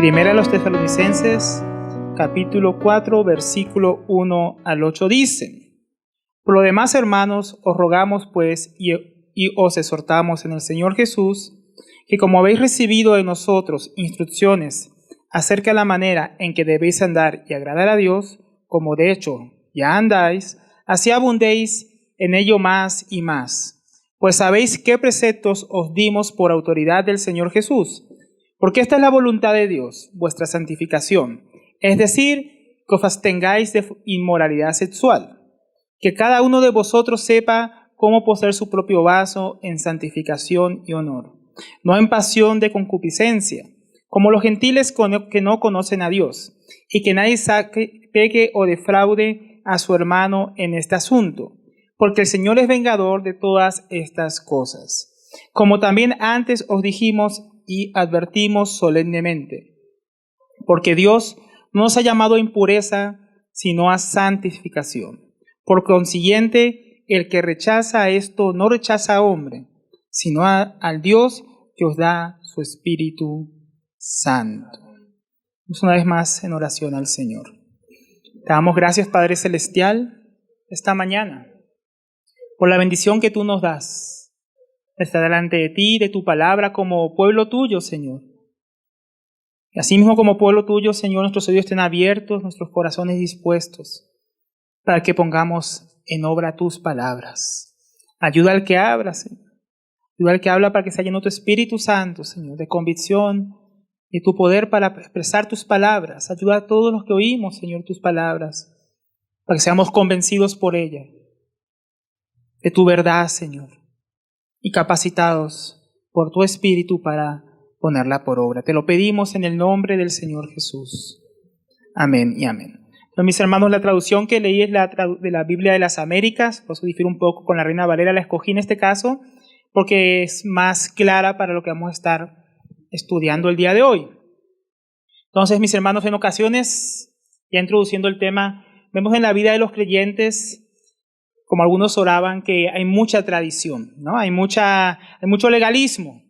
Primera a los Tesalonicenses, capítulo 4, versículo 1 al 8 dice: Por lo demás, hermanos, os rogamos pues y os exhortamos en el Señor Jesús, que como habéis recibido de nosotros instrucciones acerca de la manera en que debéis andar y agradar a Dios, como de hecho ya andáis, así abundéis en ello más y más. Pues sabéis qué preceptos os dimos por autoridad del Señor Jesús, porque esta es la voluntad de Dios, vuestra santificación, es decir, que os abstengáis de inmoralidad sexual, que cada uno de vosotros sepa cómo poseer su propio vaso en santificación y honor, no en pasión de concupiscencia, como los gentiles que no conocen a Dios, y que nadie peque o defraude a su hermano en este asunto, porque el Señor es vengador de todas estas cosas. Como también antes os dijimos y advertimos solemnemente, porque Dios no nos ha llamado a impureza, sino a santificación. Por consiguiente, el que rechaza esto no rechaza a hombre, sino al Dios que os da su Espíritu Santo. Vamos una vez más en oración al Señor. Te damos gracias, Padre Celestial, esta mañana, por la bendición que tú nos das. Está delante de ti, de tu palabra, como pueblo tuyo, Señor. Y asimismo, como pueblo tuyo, Señor, nuestros oídos estén abiertos, nuestros corazones dispuestos, para que pongamos en obra tus palabras. Ayuda al que habla, Señor. Ayuda al que habla para que sea lleno tu Espíritu Santo, Señor, de convicción, de tu poder para expresar tus palabras. Ayuda a todos los que oímos, Señor, tus palabras, para que seamos convencidos por ellas, de tu verdad, Señor, y capacitados por tu Espíritu para ponerla por obra. Te lo pedimos en el nombre del Señor Jesús. Amén y amén. Entonces, mis hermanos, la traducción que leí es de la Biblia de las Américas, por eso difiere un poco con la Reina Valera. La escogí en este caso porque es más clara para lo que vamos a estar estudiando el día de hoy. Entonces, mis hermanos, en ocasiones, ya introduciendo el tema, vemos en la vida de los creyentes, como algunos oraban, que hay mucha tradición, ¿no? Hay mucho legalismo.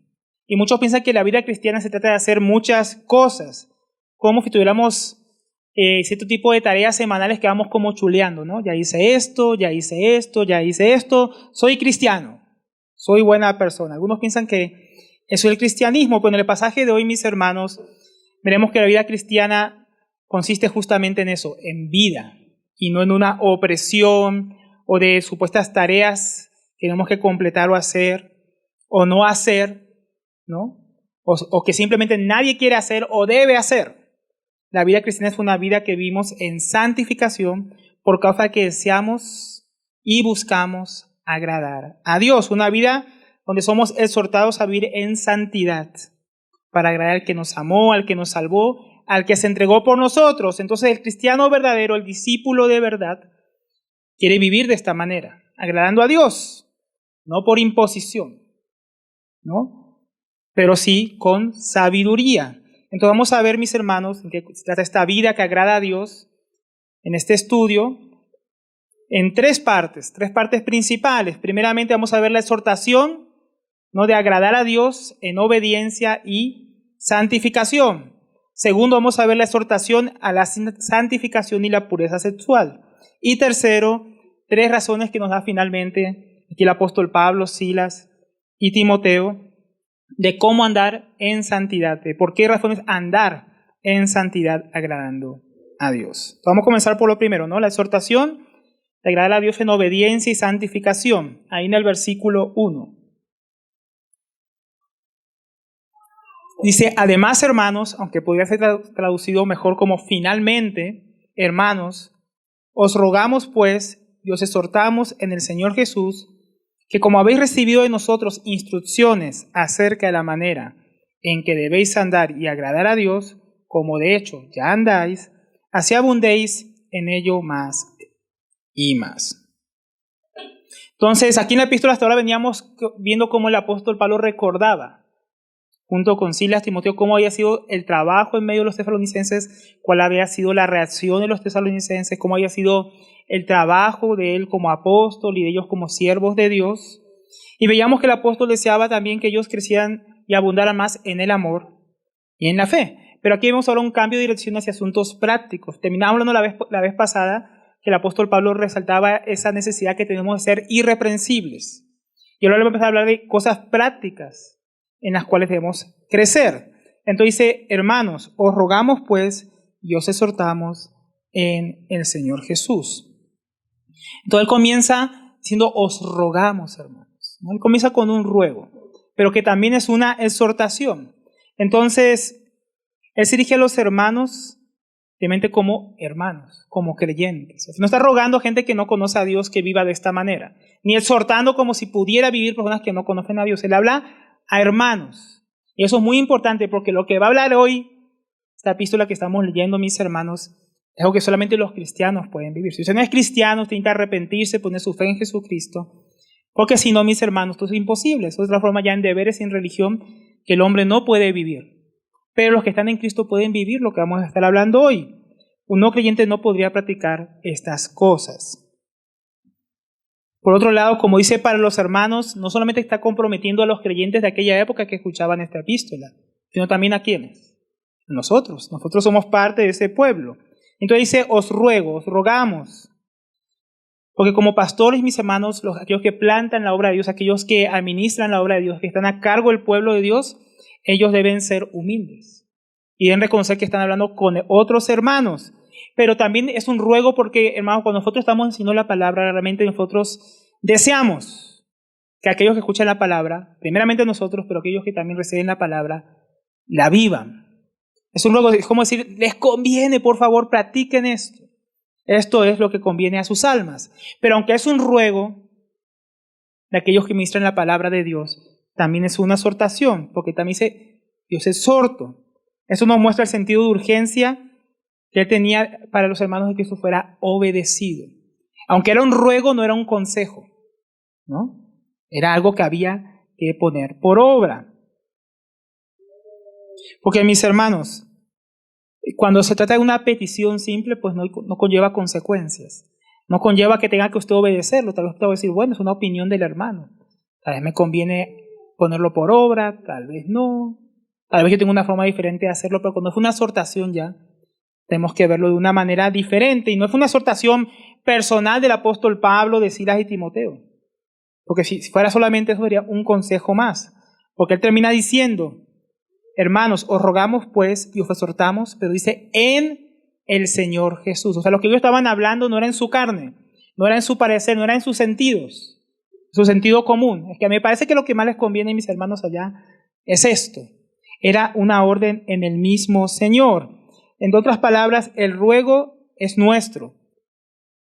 Y muchos piensan que la vida cristiana se trata de hacer muchas cosas, como si tuviéramos cierto tipo de tareas semanales que vamos como chuleando, ¿no? Ya hice esto, ya hice esto, ya hice esto, soy cristiano, soy buena persona. Algunos piensan que eso es el cristianismo, pero en el pasaje de hoy, mis hermanos, veremos que la vida cristiana consiste justamente en eso, en vida, y no en una opresión o de supuestas tareas que tenemos que completar o hacer, o no hacer, ¿no? O que simplemente nadie quiere hacer o debe hacer. La vida cristiana es una vida que vivimos en santificación por causa de que deseamos y buscamos agradar a Dios. Una vida donde somos exhortados a vivir en santidad para agradar al que nos amó, al que nos salvó, al que se entregó por nosotros. Entonces el cristiano verdadero, el discípulo de verdad, quiere vivir de esta manera, agradando a Dios, no por imposición, ¿no? Pero sí con sabiduría. Entonces vamos a ver, mis hermanos, en qué se trata esta vida que agrada a Dios en este estudio en tres partes principales. Primeramente vamos a ver la exhortación, ¿no?, de agradar a Dios en obediencia y santificación. Segundo, vamos a ver la exhortación a la santificación y la pureza sexual. Y tercero, tres razones que nos da finalmente aquí el apóstol Pablo, Silas y Timoteo, de cómo andar en santidad, de por qué razones andar en santidad agradando a Dios. Vamos a comenzar por lo primero, ¿no? La exhortación de agradar a Dios en obediencia y santificación, ahí en el versículo 1. Dice, además, hermanos, aunque podría ser traducido mejor como finalmente, hermanos, os rogamos pues y os exhortamos en el Señor Jesús, que como habéis recibido de nosotros instrucciones acerca de la manera en que debéis andar y agradar a Dios, como de hecho ya andáis, así abundéis en ello más y más. Entonces, aquí en la epístola hasta ahora veníamos viendo cómo el apóstol Pablo recordaba, junto con Silas, Timoteo, cómo había sido el trabajo en medio de los tesalonicenses, cuál había sido la reacción de los tesalonicenses, cómo había sido el trabajo de él como apóstol y de ellos como siervos de Dios. Y veíamos que el apóstol deseaba también que ellos crecieran y abundaran más en el amor y en la fe. pero aquí vemos ahora un cambio de dirección hacia asuntos prácticos. Terminamos hablando la vez pasada que el apóstol Pablo resaltaba esa necesidad que tenemos de ser irreprensibles. Y ahora le vamos a hablar de cosas prácticas en las cuales debemos crecer. Entonces dice, hermanos, os rogamos pues y os exhortamos en el Señor Jesús. Entonces él comienza diciendo, os rogamos, hermanos. Él comienza con un ruego, pero que también es una exhortación. Entonces, él se dirige a los hermanos, simplemente como hermanos, como creyentes. No está rogando a gente que no conoce a Dios que viva de esta manera, ni exhortando como si pudiera vivir personas que no conocen a Dios. Él habla a hermanos. Y eso es muy importante porque lo que va a hablar hoy, esta epístola que estamos leyendo, mis hermanos, es algo que solamente los cristianos pueden vivir. Si usted no es cristiano, usted tiene que arrepentirse, poner su fe en Jesucristo, porque si no, mis hermanos, esto es imposible. Eso es otra forma ya en deberes y en religión que el hombre no puede vivir. Pero los que están en Cristo pueden vivir lo que vamos a estar hablando hoy. Un no creyente no podría practicar estas cosas. Por otro lado, como dice para los hermanos, no solamente está comprometiendo a los creyentes de aquella época que escuchaban esta epístola, sino también a ¿quiénes? Nosotros. Nosotros somos parte de ese pueblo. Entonces dice, os ruego, os rogamos. Porque como pastores, mis hermanos, aquellos que plantan la obra de Dios, aquellos que administran la obra de Dios, que están a cargo del pueblo de Dios, ellos deben ser humildes. Y deben reconocer que están hablando con otros hermanos. Pero también es un ruego porque, hermanos, cuando nosotros estamos enseñando la palabra, realmente nosotros deseamos que aquellos que escuchan la palabra, primeramente nosotros, pero aquellos que también reciben la palabra, la vivan. Es un ruego, es como decir, les conviene, por favor, practiquen esto. Esto es lo que conviene a sus almas. Pero aunque es un ruego de aquellos que ministran la palabra de Dios, también es una exhortación, porque también dice, Dios exhorto. Eso nos muestra el sentido de urgencia que él tenía para los hermanos de que eso fuera obedecido. Aunque era un ruego, no era un consejo, ¿no? Era algo que había que poner por obra. Porque, mis hermanos, cuando se trata de una petición simple, pues no conlleva consecuencias. No conlleva que tenga que usted obedecerlo. Tal vez usted va a decir, bueno, es una opinión del hermano. Tal vez me conviene ponerlo por obra, tal vez no. Tal vez yo tengo una forma diferente de hacerlo, pero cuando fue una exhortación ya, tenemos que verlo de una manera diferente. Y no fue una exhortación personal del apóstol Pablo, de Silas y Timoteo. Porque si fuera solamente eso, sería un consejo más. Porque él termina diciendo, hermanos, os rogamos pues y os exhortamos, pero dice, en el Señor Jesús. O sea, lo que ellos estaban hablando no era en su carne, no era en su parecer, no era en sus sentidos, su sentido común. Es que me parece que lo que más les conviene, mis hermanos, allá es esto. Era una orden en el mismo Señor. En otras palabras, el ruego es nuestro,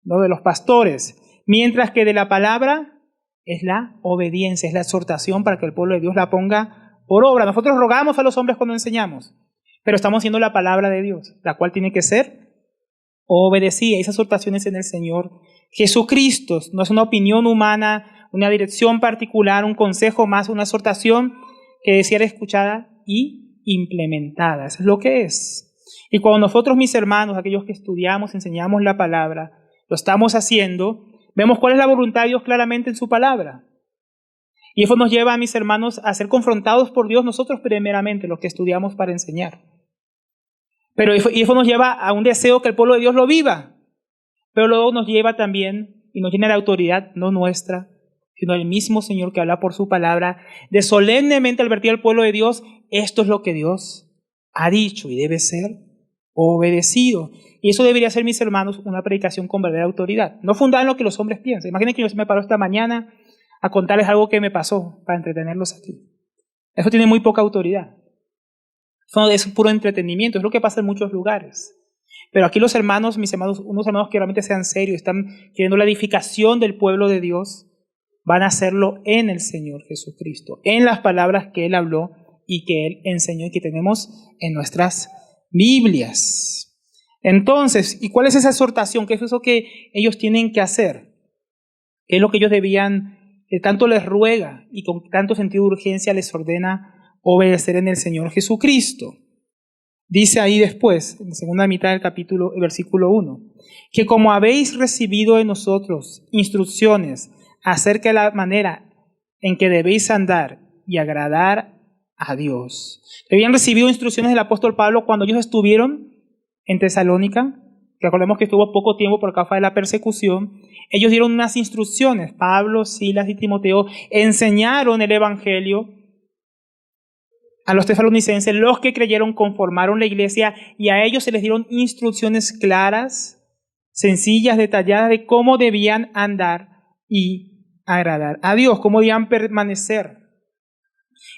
no de los pastores, mientras que de la palabra es la obediencia, es la exhortación para que el pueblo de Dios la ponga por obra. Nosotros rogamos a los hombres cuando enseñamos, pero estamos haciendo la palabra de Dios, la cual tiene que ser obedecida. Esas exhortaciones en el Señor Jesucristo. No es una opinión humana, una dirección particular, un consejo más, una exhortación que debe ser escuchada y implementada. Eso es lo que es. Y cuando nosotros, mis hermanos, aquellos que estudiamos, enseñamos la palabra, lo estamos haciendo, vemos cuál es la voluntad de Dios claramente en su palabra. Y eso nos lleva, mis hermanos, a ser confrontados por Dios nosotros primeramente, los que estudiamos para enseñar. Pero eso nos lleva a un deseo que el pueblo de Dios lo viva. Pero luego nos lleva también, y nos llena de autoridad, no nuestra, sino el mismo Señor que habla por su palabra, de solemnemente advertir al pueblo de Dios, esto es lo que Dios ha dicho y debe ser obedecido. Y eso debería ser, mis hermanos, una predicación con verdadera autoridad, no fundada en lo que los hombres piensan. Imaginen que yo me paro esta mañana a contarles algo que me pasó para entretenerlos aquí. Eso tiene muy poca autoridad. Eso es puro entretenimiento, es lo que pasa en muchos lugares. Pero aquí los hermanos, mis hermanos, unos hermanos que realmente sean serios, están queriendo la edificación del pueblo de Dios, van a hacerlo en el Señor Jesucristo, en las palabras que Él habló y que Él enseñó y que tenemos en nuestras Biblias. Entonces, ¿y cuál es esa exhortación? ¿Qué es eso que ellos tienen que hacer? ¿Qué es lo que ellos debían, que tanto les ruega y con tanto sentido de urgencia les ordena obedecer en el Señor Jesucristo? Dice ahí después, en la segunda mitad del capítulo, versículo 1, que como habéis recibido de nosotros instrucciones acerca de la manera en que debéis andar y agradar a Dios. Habían recibido instrucciones del apóstol Pablo cuando ellos estuvieron en Tesalónica, que recordemos que estuvo poco tiempo por causa de la persecución. Ellos dieron unas instrucciones. Pablo, Silas y Timoteo enseñaron el evangelio a los tesalonicenses. Los que creyeron conformaron la iglesia y a ellos se les dieron instrucciones claras, sencillas, detalladas de cómo debían andar y agradar a Dios, cómo debían permanecer.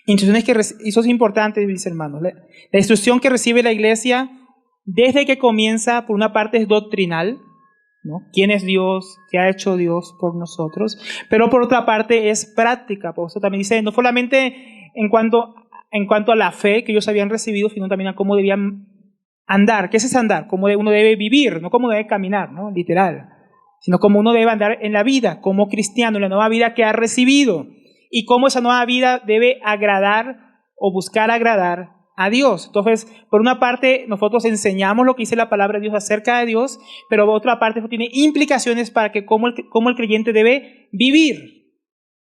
Instrucciones eso es importante, mis hermanos. La instrucción que recibe la iglesia desde que comienza, por una parte, es doctrinal, ¿no? ¿Quién es Dios? ¿Qué ha hecho Dios por nosotros? Pero por otra parte es práctica. Por eso también dice, no solamente en cuanto a la fe que ellos habían recibido, sino también a cómo debían andar. ¿Qué es ese andar? Cómo uno debe vivir, no cómo debe caminar, ¿no? Literal, sino cómo uno debe andar en la vida como cristiano, en la nueva vida que ha recibido, y cómo esa nueva vida debe agradar o buscar agradar a Dios. Entonces, por una parte, nosotros enseñamos lo que dice la palabra de Dios acerca de Dios, pero por otra parte, eso tiene implicaciones para que cómo el creyente debe vivir,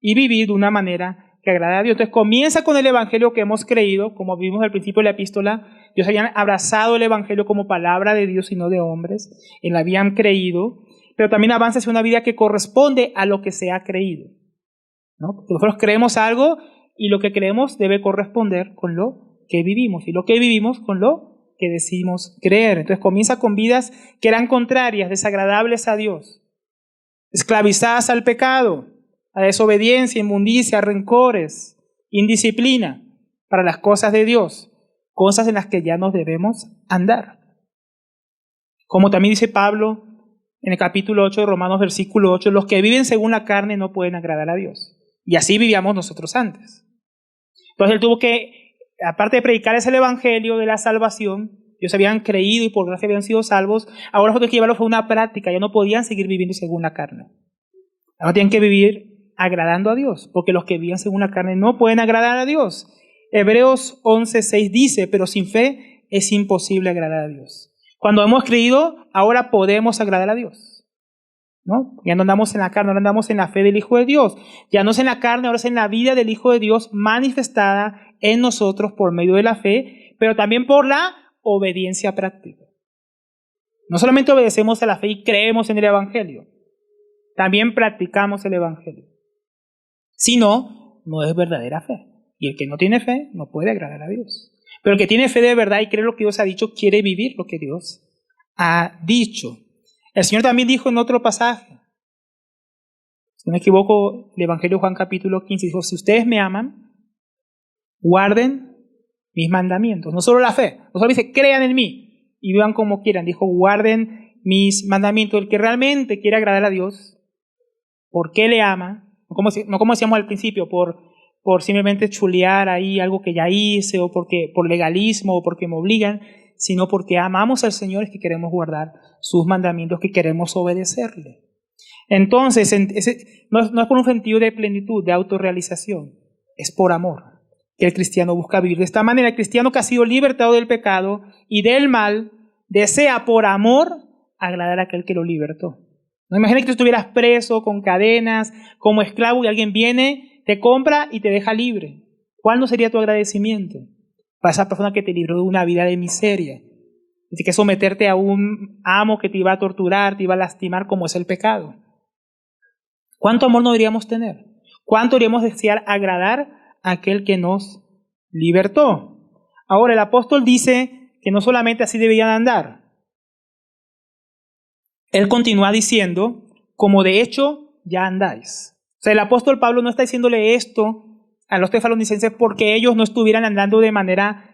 y vivir de una manera que agrada a Dios. Entonces, comienza con el evangelio que hemos creído, como vimos al principio de la epístola. Ellos habían abrazado el evangelio como palabra de Dios y no de hombres, y la habían creído, pero también avanza hacia una vida que corresponde a lo que se ha creído, ¿no? Porque nosotros creemos algo y lo que creemos debe corresponder con lo que vivimos, y lo que vivimos con lo que decimos creer. Entonces comienza con vidas que eran contrarias, desagradables a Dios, esclavizadas al pecado, a desobediencia, inmundicia, rencores, indisciplina para las cosas de Dios, cosas en las que ya nos debemos andar. Como también dice Pablo en el capítulo 8 de Romanos, versículo 8, los que viven según la carne no pueden agradar a Dios. Y así vivíamos nosotros antes. Entonces él tuvo que, aparte de predicarles el evangelio de la salvación, ellos habían creído y por gracia habían sido salvos, ahora nosotros que llevarlo fue una práctica, ya no podían seguir viviendo según la carne. Ahora tienen que vivir agradando a Dios, porque los que viven según la carne no pueden agradar a Dios. Hebreos 11:6 dice, pero sin fe es imposible agradar a Dios. Cuando hemos creído, ahora podemos agradar a Dios, ¿no? Ya no andamos en la carne, ahora andamos en la fe del Hijo de Dios. Ya no es en la carne, ahora es en la vida del Hijo de Dios manifestada en nosotros por medio de la fe, pero también por la obediencia práctica. No solamente obedecemos a la fe y creemos en el evangelio, también practicamos el evangelio. Si no, no es verdadera fe. Y el que no tiene fe no puede agradar a Dios. Pero el que tiene fe de verdad y cree lo que Dios ha dicho, quiere vivir lo que Dios ha dicho. El Señor también dijo en otro pasaje, si no me equivoco, el Evangelio de Juan capítulo 15, dijo, si ustedes me aman, guarden mis mandamientos. No solo la fe, no solo dice, crean en mí y vivan como quieran. Dijo, guarden mis mandamientos. El que realmente quiere agradar a Dios, ¿por qué le ama? No como decíamos al principio, por simplemente chulear ahí algo que ya hice, o por legalismo, o porque me obligan, sino porque amamos al Señor, es que queremos guardar sus mandamientos, que queremos obedecerle. Entonces, no es por un sentido de plenitud, de autorrealización, es por amor que el cristiano busca vivir de esta manera. El cristiano que ha sido libertado del pecado y del mal, desea por amor agradar a aquel que lo libertó. No imagines que tú estuvieras preso, con cadenas, como esclavo, y alguien viene, te compra y te deja libre. ¿Cuál no sería tu agradecimiento para esa persona que te libró de una vida de miseria? De que someterte a un amo que te iba a torturar, te iba a lastimar, como es el pecado. ¿Cuánto amor no deberíamos tener? ¿Cuánto deberíamos desear agradar a aquel que nos libertó? Ahora, el apóstol dice que no solamente así debían andar. Él continúa diciendo, como de hecho ya andáis. O sea, el apóstol Pablo no está diciéndole esto a los tesalonicenses porque ellos no estuvieran andando de manera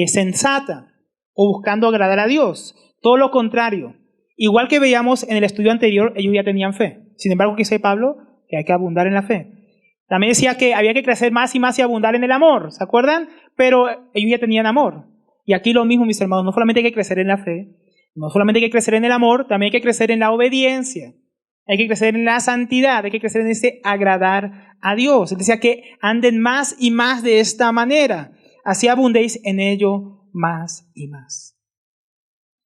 sensata o buscando agradar a Dios. Todo lo contrario. Igual que veíamos en el estudio anterior, ellos ya tenían fe. Sin embargo, ¿qué dice Pablo? Que hay que abundar en la fe. También decía que había que crecer más y más y abundar en el amor, ¿se acuerdan? Pero ellos ya tenían amor. Y aquí lo mismo, mis hermanos, no solamente hay que crecer en la fe, no solamente hay que crecer en el amor, también hay que crecer en la obediencia. Hay que crecer en la santidad, hay que crecer en ese agradar a Dios. Él decía que anden más y más de esta manera. Así abundéis en ello más y más.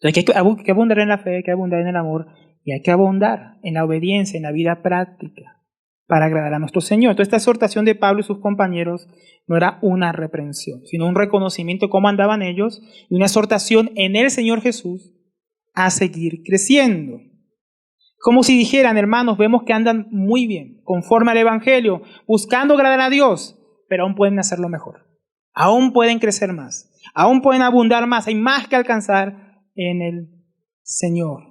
Entonces hay que abundar en la fe, hay que abundar en el amor y hay que abundar en la obediencia, en la vida práctica. para agradar a nuestro Señor. Entonces, esta exhortación de Pablo y sus compañeros no era una reprensión, sino un reconocimiento de cómo andaban ellos y una exhortación en el Señor Jesús a seguir creciendo. Como si dijeran, hermanos, vemos que andan muy bien, conforme al Evangelio, buscando agradar a Dios, pero aún pueden hacerlo mejor. Aún pueden crecer más, aún pueden abundar más, hay más que alcanzar en el Señor.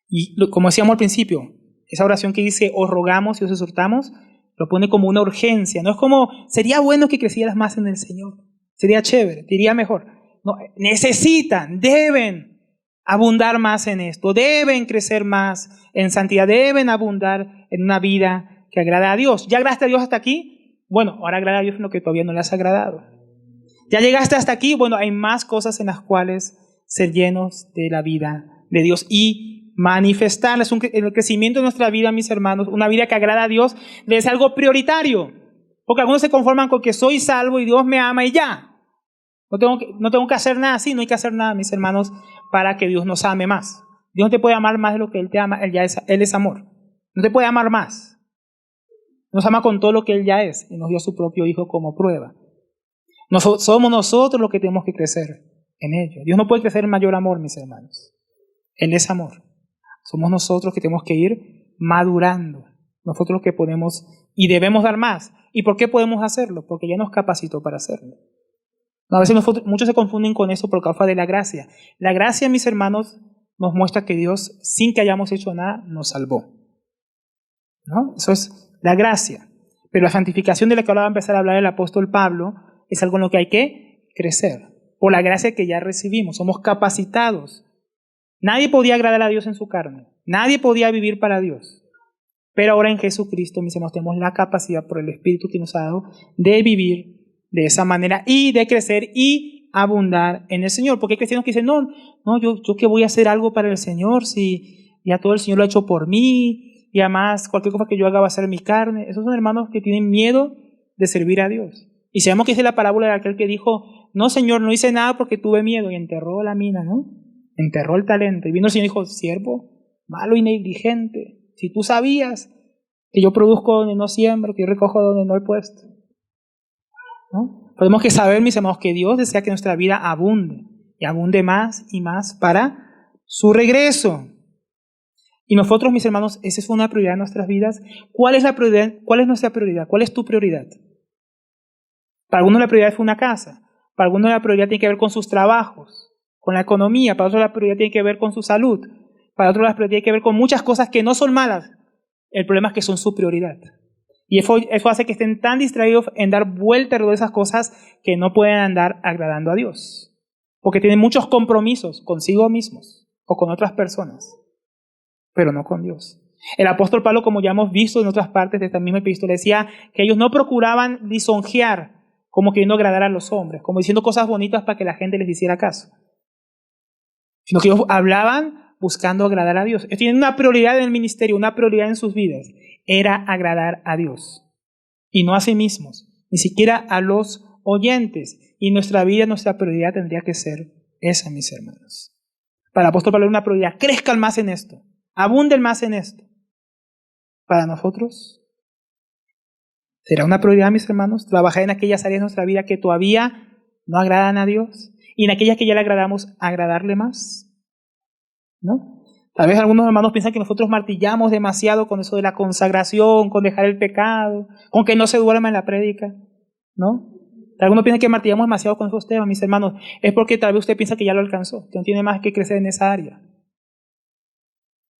Y como decíamos al principio, esa oración que dice, os rogamos y os exhortamos, lo pone como una urgencia. No es como, sería bueno que crecieras más en el Señor, sería chévere, te iría mejor. No, necesitan, deben abundar más en esto, deben crecer más en santidad, deben abundar en una vida que agrada a Dios. ¿Ya agradaste a Dios hasta aquí? Bueno, ahora agrada a Dios en lo que todavía no le has agradado. ¿Ya llegaste hasta aquí? Bueno, hay más cosas en las cuales ser llenos de la vida de Dios y manifestarles. El crecimiento de nuestra vida, mis hermanos, una vida que agrada a Dios, es algo prioritario. Porque algunos se conforman con que soy salvo y Dios me ama y ya. No tengo que hacer nada, sí, no hay que hacer nada, mis hermanos, para que Dios nos ame más. Dios no te puede amar más de lo que Él te ama, Él es amor. No te puede amar más. Nos ama con todo lo que Él ya es y nos dio a su propio Hijo como prueba. Somos nosotros los que tenemos que crecer en ello. Dios no puede crecer en mayor amor, mis hermanos. Él es amor. Somos nosotros que tenemos que ir madurando. Nosotros los que podemos y debemos dar más. ¿Y por qué podemos hacerlo? Porque ya nos capacitó para hacerlo. A veces muchos se confunden con eso por causa de la gracia. La gracia, mis hermanos, nos muestra que Dios, sin que hayamos hecho nada, nos salvó. ¿No? Eso es la gracia. Pero la santificación de la que ahora va a empezar a hablar el apóstol Pablo es algo en lo que hay que crecer. Por la gracia que ya recibimos. Somos capacitados. Nadie podía agradar a Dios en su carne. Nadie podía vivir para Dios. Pero ahora en Jesucristo, mis hermanos, tenemos la capacidad por el Espíritu que nos ha dado de vivir de esa manera y de crecer y abundar en el Señor. Porque hay cristianos que dicen, no, yo que voy a hacer algo para el Señor si ya todo el Señor lo ha hecho por mí y además cualquier cosa que yo haga va a ser mi carne. Esos son hermanos que tienen miedo de servir a Dios. Y sabemos que es la parábola de aquel que dijo, no Señor, no hice nada porque tuve miedo y enterró la mina, ¿no? Enterró el talento. Y vino el Señor y dijo, siervo, malo y negligente, si tú sabías que yo produzco donde no siembro, que yo recojo donde no he puesto. ¿No? Tenemos que saber, mis hermanos, que Dios desea que nuestra vida abunde y abunde más y más para su regreso. Y nosotros, mis hermanos, esa es una prioridad en nuestras vidas. ¿Cuál es la prioridad? ¿Cuál es nuestra prioridad? ¿Cuál es tu prioridad? Para algunos la prioridad fue una casa, para algunos la prioridad tiene que ver con sus trabajos, con la economía, para otros la prioridad tiene que ver con su salud, para otros la prioridad tiene que ver con muchas cosas que no son malas. El problema es que son su prioridad. Y eso hace que estén tan distraídos en dar vuelta alrededor de esas cosas que no pueden andar agradando a Dios. Porque tienen muchos compromisos consigo mismos o con otras personas, pero no con Dios. El apóstol Pablo, como ya hemos visto en otras partes de esta misma epístola, decía que ellos no procuraban lisonjear como queriendo agradar a los hombres, como diciendo cosas bonitas para que la gente les hiciera caso, sino que ellos hablaban buscando agradar a Dios. Ellos tienen una prioridad en el ministerio, una prioridad en sus vidas, era agradar a Dios y no a sí mismos, ni siquiera a los oyentes. Y nuestra vida, nuestra prioridad tendría que ser esa, mis hermanos. Para el apóstol Pablo era una prioridad, crezcan más en esto, abunden más en esto. Para nosotros, ¿será una prioridad, mis hermanos, trabajar en aquellas áreas de nuestra vida que todavía no agradan a Dios y en aquellas que ya le agradamos, agradarle más? ¿No? Tal vez algunos hermanos piensan que nosotros martillamos demasiado con eso de la consagración, con dejar el pecado, con que no se duerma en la prédica, ¿no? Algunos piensan que martillamos demasiado con esos temas, mis hermanos. Es porque tal vez usted piensa que ya lo alcanzó, que no tiene más que crecer en esa área.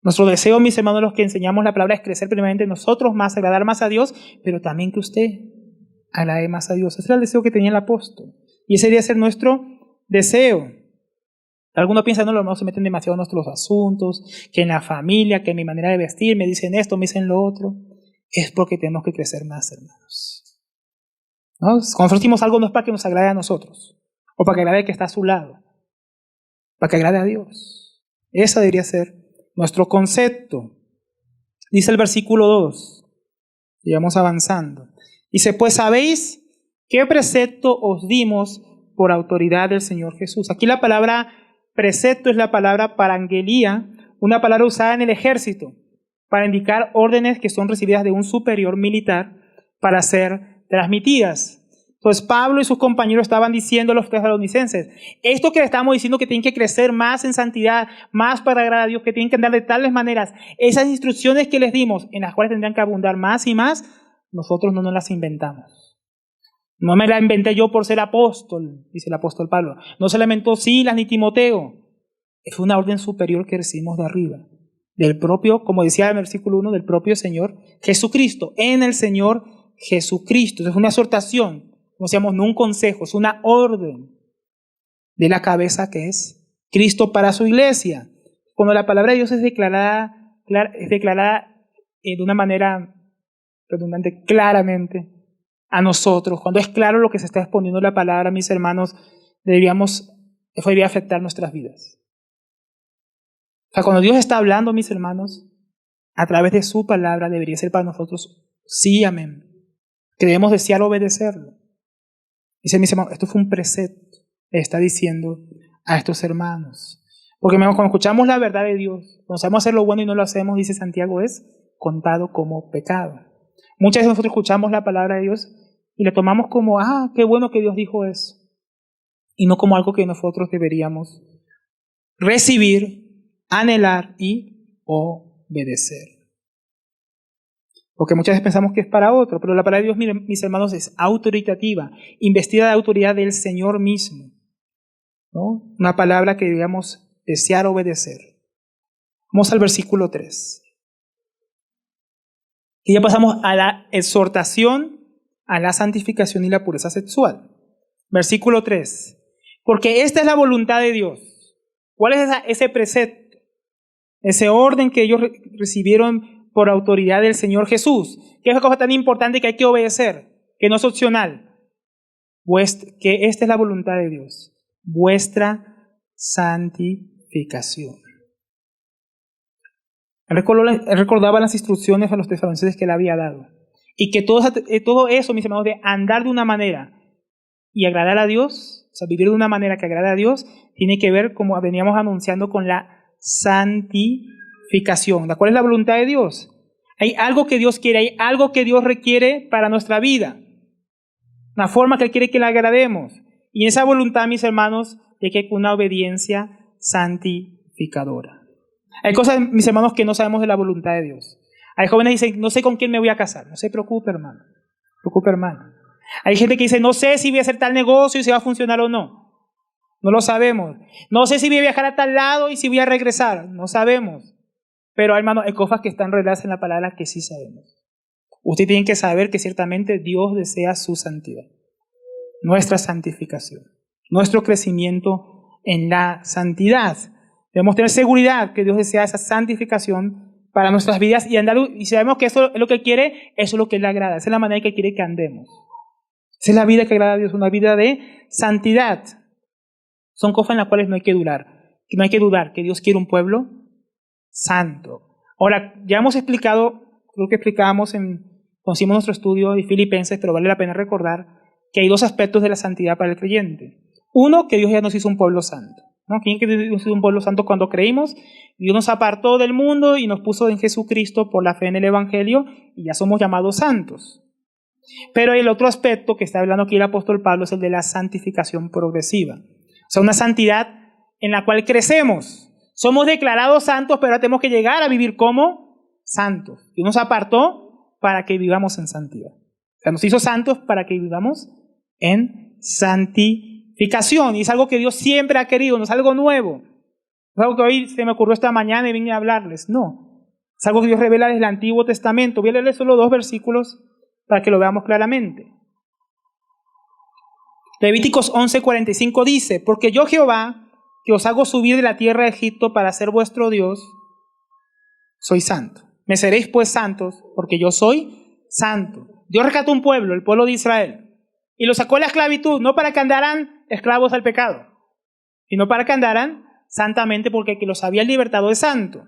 Nuestro deseo, mis hermanos, los que enseñamos la palabra, es crecer primeramente nosotros más, agradar más a Dios, pero también que usted agrade más a Dios. Ese era el deseo que tenía el apóstol. Y ese debería ser nuestro deseo. Algunos piensan, no, los hermanos se meten demasiado en nuestros asuntos, que en la familia, que en mi manera de vestir, me dicen esto, me dicen lo otro. Es porque tenemos que crecer más, hermanos. ¿No? Cuando nosotros decimos algo no es para que nos agrade a nosotros, o para que agrade al que está a su lado, para que agrade a Dios. Ese debería ser nuestro concepto. Dice el versículo 2, y vamos avanzando. Dice, pues sabéis qué precepto os dimos por autoridad del Señor Jesús. Aquí la palabra precepto es la palabra parangelía, una palabra usada en el ejército. para indicar órdenes que son recibidas de un superior militar para ser transmitidas. Entonces Pablo y sus compañeros estaban diciendo a los tesalonicenses, esto que le estamos diciendo que tienen que crecer más en santidad, más para agradar a Dios, que tienen que andar de tales maneras, esas instrucciones que les dimos, en las cuales tendrían que abundar más y más, nosotros no nos las inventamos. No me la inventé yo por ser apóstol, dice el apóstol Pablo. No se la inventó Silas ni Timoteo. Es una orden superior que recibimos de arriba. Del propio, como decía el versículo 1, del propio Señor Jesucristo. En el Señor Jesucristo. Es una exhortación, como decíamos, no un consejo, es una orden de la cabeza que es Cristo para su iglesia. Cuando la palabra de Dios es declarada de una manera redundante, claramente a nosotros, cuando es claro lo que se está exponiendo la palabra, mis hermanos, eso debería afectar nuestras vidas. O sea, cuando Dios está hablando, mis hermanos, a través de su palabra, debería ser para nosotros sí, amén. Que debemos desear obedecerlo. Dice, mis hermanos, esto fue un precepto, le está diciendo a estos hermanos. Porque cuando escuchamos la verdad de Dios, cuando sabemos hacer lo bueno y no lo hacemos, dice Santiago, es contado como pecado. Muchas veces nosotros escuchamos la palabra de Dios y la tomamos como, qué bueno que Dios dijo eso. Y no como algo que nosotros deberíamos recibir, anhelar y obedecer. Porque muchas veces pensamos que es para otro, pero la palabra de Dios, miren, mis hermanos, es autoritativa, investida de autoridad del Señor mismo, ¿no? Una palabra que debemos desear obedecer. Vamos al versículo 3. Y ya pasamos a la exhortación a la santificación y la pureza sexual. Versículo 3. Porque esta es la voluntad de Dios. ¿Cuál es ese precepto? Ese orden que ellos recibieron por autoridad del Señor Jesús. ¿Qué es la cosa tan importante que hay que obedecer? Que no es opcional. Que esta es la voluntad de Dios. Vuestra santificación. Él recordaba las instrucciones a los tesalonicenses que le había dado. Y que todo eso, mis hermanos, de andar de una manera y agradar a Dios, o sea, vivir de una manera que agrada a Dios, tiene que ver, como veníamos anunciando, con la santificación. ¿Cuál es la voluntad de Dios? Hay algo que Dios quiere, hay algo que Dios requiere para nuestra vida. Una forma que Él quiere que le agrademos. Y en esa voluntad, mis hermanos, hay que una obediencia santificadora. Hay cosas, mis hermanos, que no sabemos de la voluntad de Dios. Hay jóvenes que dicen, no sé con quién me voy a casar. No se preocupe, hermano. Preocupe, hermano. Hay gente que dice, no sé si voy a hacer tal negocio y si va a funcionar o no. No lo sabemos. No sé si voy a viajar a tal lado y si voy a regresar. No sabemos. Pero, hermano, hay cosas que están relacionadas en la palabra que sí sabemos. Usted tiene que saber que ciertamente Dios desea su santidad. Nuestra santificación. Nuestro crecimiento en la santidad. Debemos tener seguridad que Dios desea esa santificación para nuestras vidas y sabemos que eso es lo que quiere, eso es lo que le agrada. Esa es la manera que quiere que andemos. Esa es la vida que agrada a Dios, una vida de santidad. Son cosas en las cuales no hay que dudar. No hay que dudar que Dios quiere un pueblo santo. Ahora, ya hemos explicado, creo que explicábamos cuando hicimos nuestro estudio de Filipenses, pero vale la pena recordar que hay dos aspectos de la santidad para el creyente. Uno, que Dios ya nos hizo un pueblo santo. ¿No? ¿Quién que Dios nos hizo un pueblo santo cuando creímos? Dios nos apartó del mundo y nos puso en Jesucristo por la fe en el Evangelio y ya somos llamados santos. Pero el otro aspecto que está hablando aquí el apóstol Pablo es el de la santificación progresiva. O sea, una santidad en la cual crecemos. Somos declarados santos, pero ahora tenemos que llegar a vivir como santos. Dios nos apartó para que vivamos en santidad. O sea, nos hizo santos para que vivamos en santificación. Y es algo que Dios siempre ha querido, no es algo nuevo. No es algo que hoy se me ocurrió esta mañana y vine a hablarles. No. Es algo que Dios revela desde el Antiguo Testamento. Voy a leerles solo 2 versículos para que lo veamos claramente. Levíticos 11:45 dice, porque yo Jehová, que os hago subir de la tierra de Egipto para ser vuestro Dios, soy santo. Me seréis pues santos, porque yo soy santo. Dios rescató un pueblo, el pueblo de Israel, y lo sacó de la esclavitud, no para que andaran esclavos al pecado, sino para que andaran santamente, porque el que los había libertado es santo.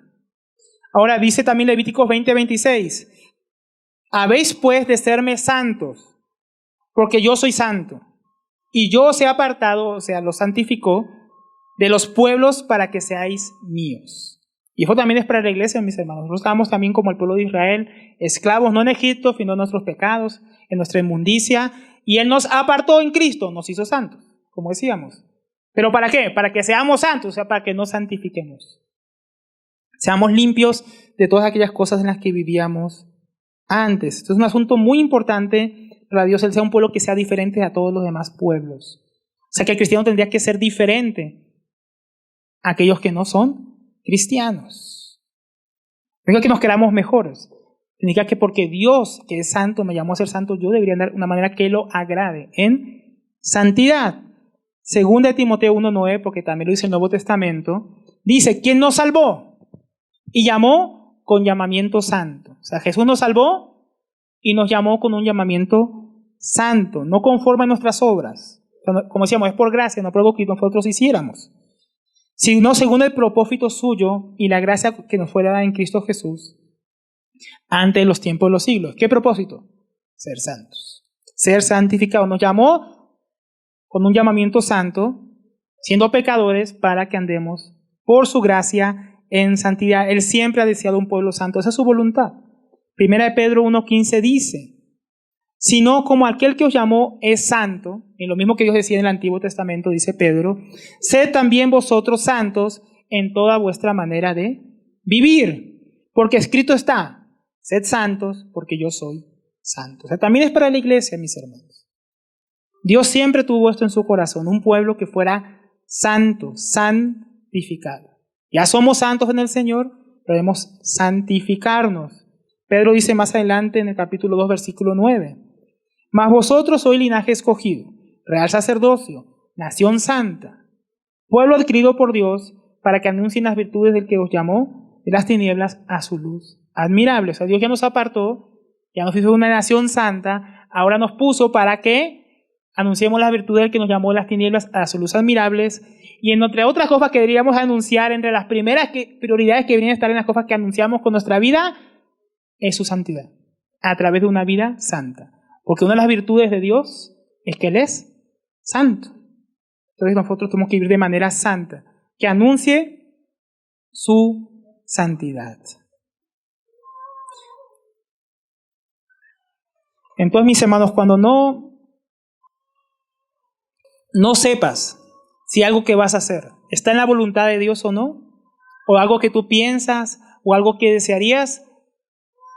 Ahora dice también Levíticos 20:26, habéis pues de serme santos, porque yo soy santo, y yo os he apartado, o sea, los santificó, de los pueblos para que seáis míos. Y eso también es para la iglesia, mis hermanos. Nosotros estábamos también como el pueblo de Israel, esclavos, no en Egipto, sino en nuestros pecados, en nuestra inmundicia. Y Él nos apartó en Cristo, nos hizo santos, como decíamos. ¿Pero para qué? Para que seamos santos, o sea, para que nos santifiquemos. Seamos limpios de todas aquellas cosas en las que vivíamos antes. Esto es un asunto muy importante para Dios, Él sea un pueblo que sea diferente a todos los demás pueblos. O sea, que el cristiano tendría que ser diferente a aquellos que no son cristianos. No es que nos queramos mejores. Significa que porque Dios, que es santo, me llamó a ser santo, yo debería andar de una manera que lo agrade, en santidad. Segunda de Timoteo 1:9, porque también lo dice el Nuevo Testamento, dice, ¿quién nos salvó? Y llamó con llamamiento santo. O sea, Jesús nos salvó y nos llamó con un llamamiento santo, no conforme a nuestras obras. Como decíamos, es por gracia, no por algo que nosotros hiciéramos, sino según el propósito suyo y la gracia que nos fue dada en Cristo Jesús antes de los tiempos de los siglos. ¿Qué propósito? Ser santos, ser santificados. Nos llamó con un llamamiento santo, siendo pecadores, para que andemos por su gracia en santidad. Él siempre ha deseado un pueblo santo, esa es su voluntad. Primera de Pedro 1:15 dice, sino como aquel que os llamó es santo, en lo mismo que Dios decía en el Antiguo Testamento, dice Pedro, sed también vosotros santos en toda vuestra manera de vivir, porque escrito está, sed santos porque yo soy santo. O sea, también es para la iglesia, mis hermanos. Dios siempre tuvo esto en su corazón, un pueblo que fuera santo, santificado. Ya somos santos en el Señor, pero debemos santificarnos. Pedro dice más adelante en el capítulo 2, versículo 9, mas vosotros sois linaje escogido, real sacerdocio, nación santa, pueblo adquirido por Dios, para que anuncien las virtudes del que os llamó de las tinieblas a su luz admirable. O sea, Dios ya nos apartó, ya nos hizo una nación santa, ahora nos puso para que anunciemos las virtudes del que nos llamó de las tinieblas a su luz admirables. Y entre otras cosas que deberíamos anunciar, entre las primeras prioridades que deberían estar en las cosas que anunciamos con nuestra vida, es su santidad, a través de una vida santa. Porque una de las virtudes de Dios es que Él es santo. Entonces nosotros tenemos que vivir de manera santa, que anuncie su santidad. Entonces, mis hermanos, cuando no sepas si algo que vas a hacer está en la voluntad de Dios o no, o algo que tú piensas, o algo que desearías,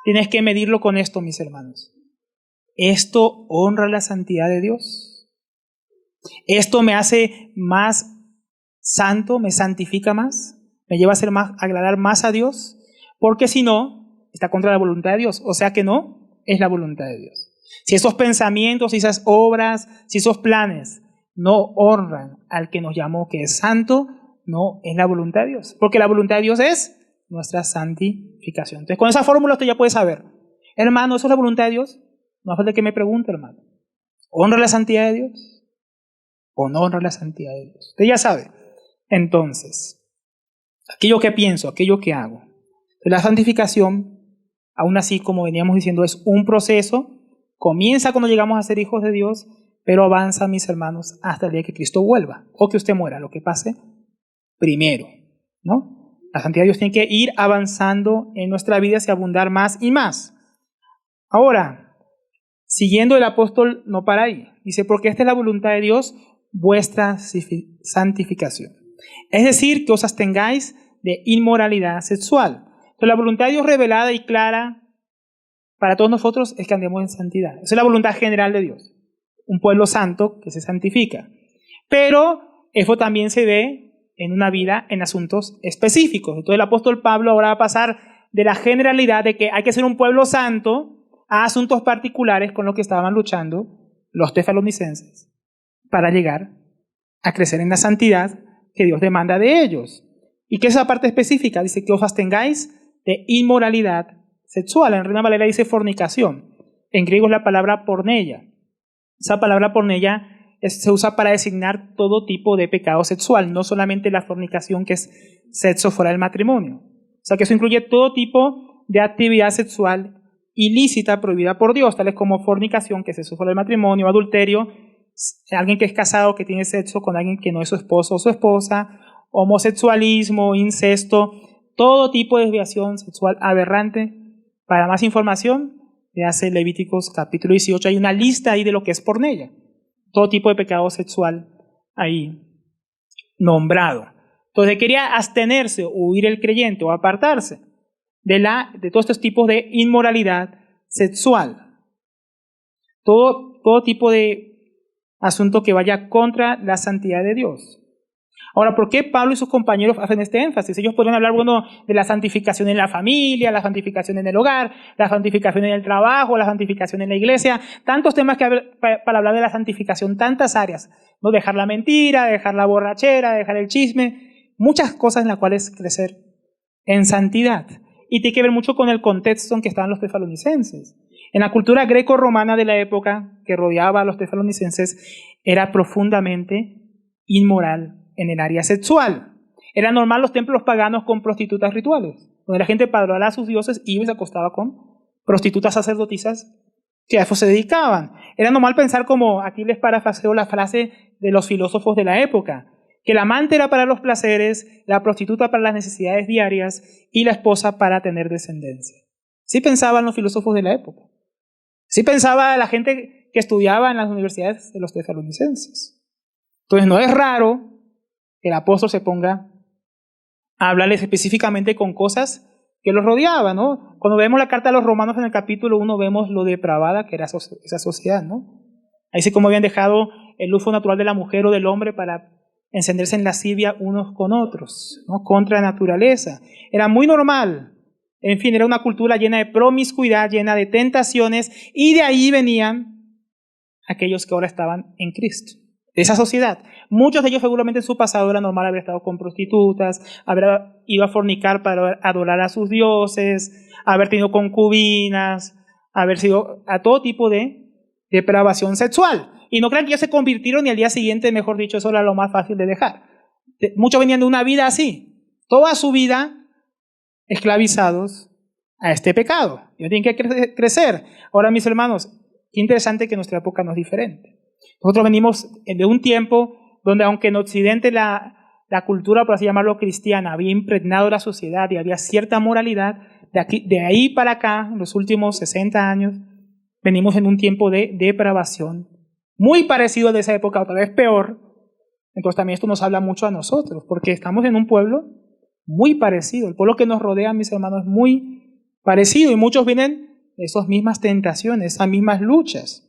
tienes que medirlo con esto, mis hermanos. ¿Esto honra la santidad de Dios? ¿Esto me hace más santo? ¿Me santifica más? ¿Me lleva a agradar más a Dios? Porque si no, está contra la voluntad de Dios. O sea que no es la voluntad de Dios. Si esos pensamientos, si esas obras, si esos planes no honran al que nos llamó, que es santo, no es la voluntad de Dios. Porque la voluntad de Dios es nuestra santificación. Entonces, con esa fórmula usted ya puede saber, hermano, ¿eso es la voluntad de Dios? No hace falta que me pregunte, hermano. ¿Honra la santidad de Dios? ¿O no honra la santidad de Dios? Usted ya sabe. Entonces, aquello que pienso, aquello que hago. La santificación, aún así, como veníamos diciendo, es un proceso. Comienza cuando llegamos a ser hijos de Dios, pero avanza, mis hermanos, hasta el día que Cristo vuelva. O que usted muera, lo que pase primero, ¿no? La santidad de Dios tiene que ir avanzando en nuestra vida hacia abundar más y más. Ahora, siguiendo el apóstol, no para ahí. Dice, porque esta es la voluntad de Dios, vuestra santificación. Es decir, que os abstengáis de inmoralidad sexual. Entonces, la voluntad de Dios revelada y clara para todos nosotros es que andemos en santidad. Esa es la voluntad general de Dios. Un pueblo santo que se santifica. Pero eso también se ve en una vida en asuntos específicos. Entonces, el apóstol Pablo ahora va a pasar de la generalidad de que hay que ser un pueblo santo a asuntos particulares con los que estaban luchando los tesalonicenses para llegar a crecer en la santidad que Dios demanda de ellos. ¿Y qué es esa parte específica? Dice que os abstengáis de inmoralidad sexual. En Reina Valera dice fornicación. En griego es la palabra porneia. Esa palabra porneia se usa para designar todo tipo de pecado sexual, no solamente la fornicación, que es sexo fuera del matrimonio. O sea que eso incluye todo tipo de actividad sexual ilícita prohibida por Dios, tales como fornicación, que es sexo fuera del matrimonio, adulterio, alguien que es casado que tiene sexo con alguien que no es su esposo o su esposa, homosexualismo, incesto, todo tipo de desviación sexual aberrante. Para más información, hace Levíticos capítulo 18, hay una lista ahí de lo que es porneia. Todo tipo de pecado sexual ahí nombrado. Entonces quería abstenerse o huir el creyente o apartarse de todos estos tipos de inmoralidad sexual. Todo tipo de asunto que vaya contra la santidad de Dios. Ahora, ¿por qué Pablo y sus compañeros hacen este énfasis? Ellos podrían hablar, bueno, de la santificación en la familia, la santificación en el hogar, la santificación en el trabajo, la santificación en la iglesia, tantos temas que para hablar de la santificación, tantas áreas, ¿no? Dejar la mentira, dejar la borrachera, dejar el chisme, muchas cosas en las cuales crecer en santidad. Y tiene que ver mucho con el contexto en que estaban los tesalonicenses. En la cultura greco-romana de la época que rodeaba a los tesalonicenses, era profundamente inmoral en el área sexual. Era normal los templos paganos con prostitutas rituales, donde la gente padronaba a sus dioses y se acostaba con prostitutas sacerdotisas que a eso se dedicaban. Era normal pensar, como aquí les parafraseo la frase de los filósofos de la época, que el amante era para los placeres, la prostituta para las necesidades diarias y la esposa para tener descendencia. Sí pensaban los filósofos de la época. Sí pensaba la gente que estudiaba en las universidades de los tesalonicenses. Entonces no es raro que el apóstol se ponga a hablarles específicamente con cosas que los rodeaban, ¿no? Cuando vemos la carta a los romanos en el capítulo 1, vemos lo depravada que era esa sociedad, ¿no? Ahí dice cómo habían dejado el uso natural de la mujer o del hombre para encenderse en lascivia unos con otros, ¿no? Contra la naturaleza. Era muy normal. En fin, era una cultura llena de promiscuidad, llena de tentaciones, y de ahí venían aquellos que ahora estaban en Cristo, de esa sociedad. Muchos de ellos seguramente en su pasado era normal haber estado con prostitutas, haber ido a fornicar para adorar a sus dioses, haber tenido concubinas, haber sido a todo tipo de depravación sexual. Y no crean que ellos se convirtieron y al día siguiente, mejor dicho, eso era lo más fácil de dejar. Muchos venían de una vida así, toda su vida esclavizados a este pecado. Y no tienen que crecer. Ahora, mis hermanos, qué interesante que nuestra época no es diferente. Nosotros venimos de un tiempo donde, aunque en Occidente la cultura, por así llamarlo, cristiana, había impregnado la sociedad y había cierta moralidad, de ahí para acá, en los últimos 60 años, venimos en un tiempo de depravación, muy parecido al de esa época, otra vez peor. Entonces también esto nos habla mucho a nosotros, porque estamos en un pueblo muy parecido. El pueblo que nos rodea, mis hermanos, es muy parecido, y muchos vienen de esas mismas tentaciones, esas mismas luchas.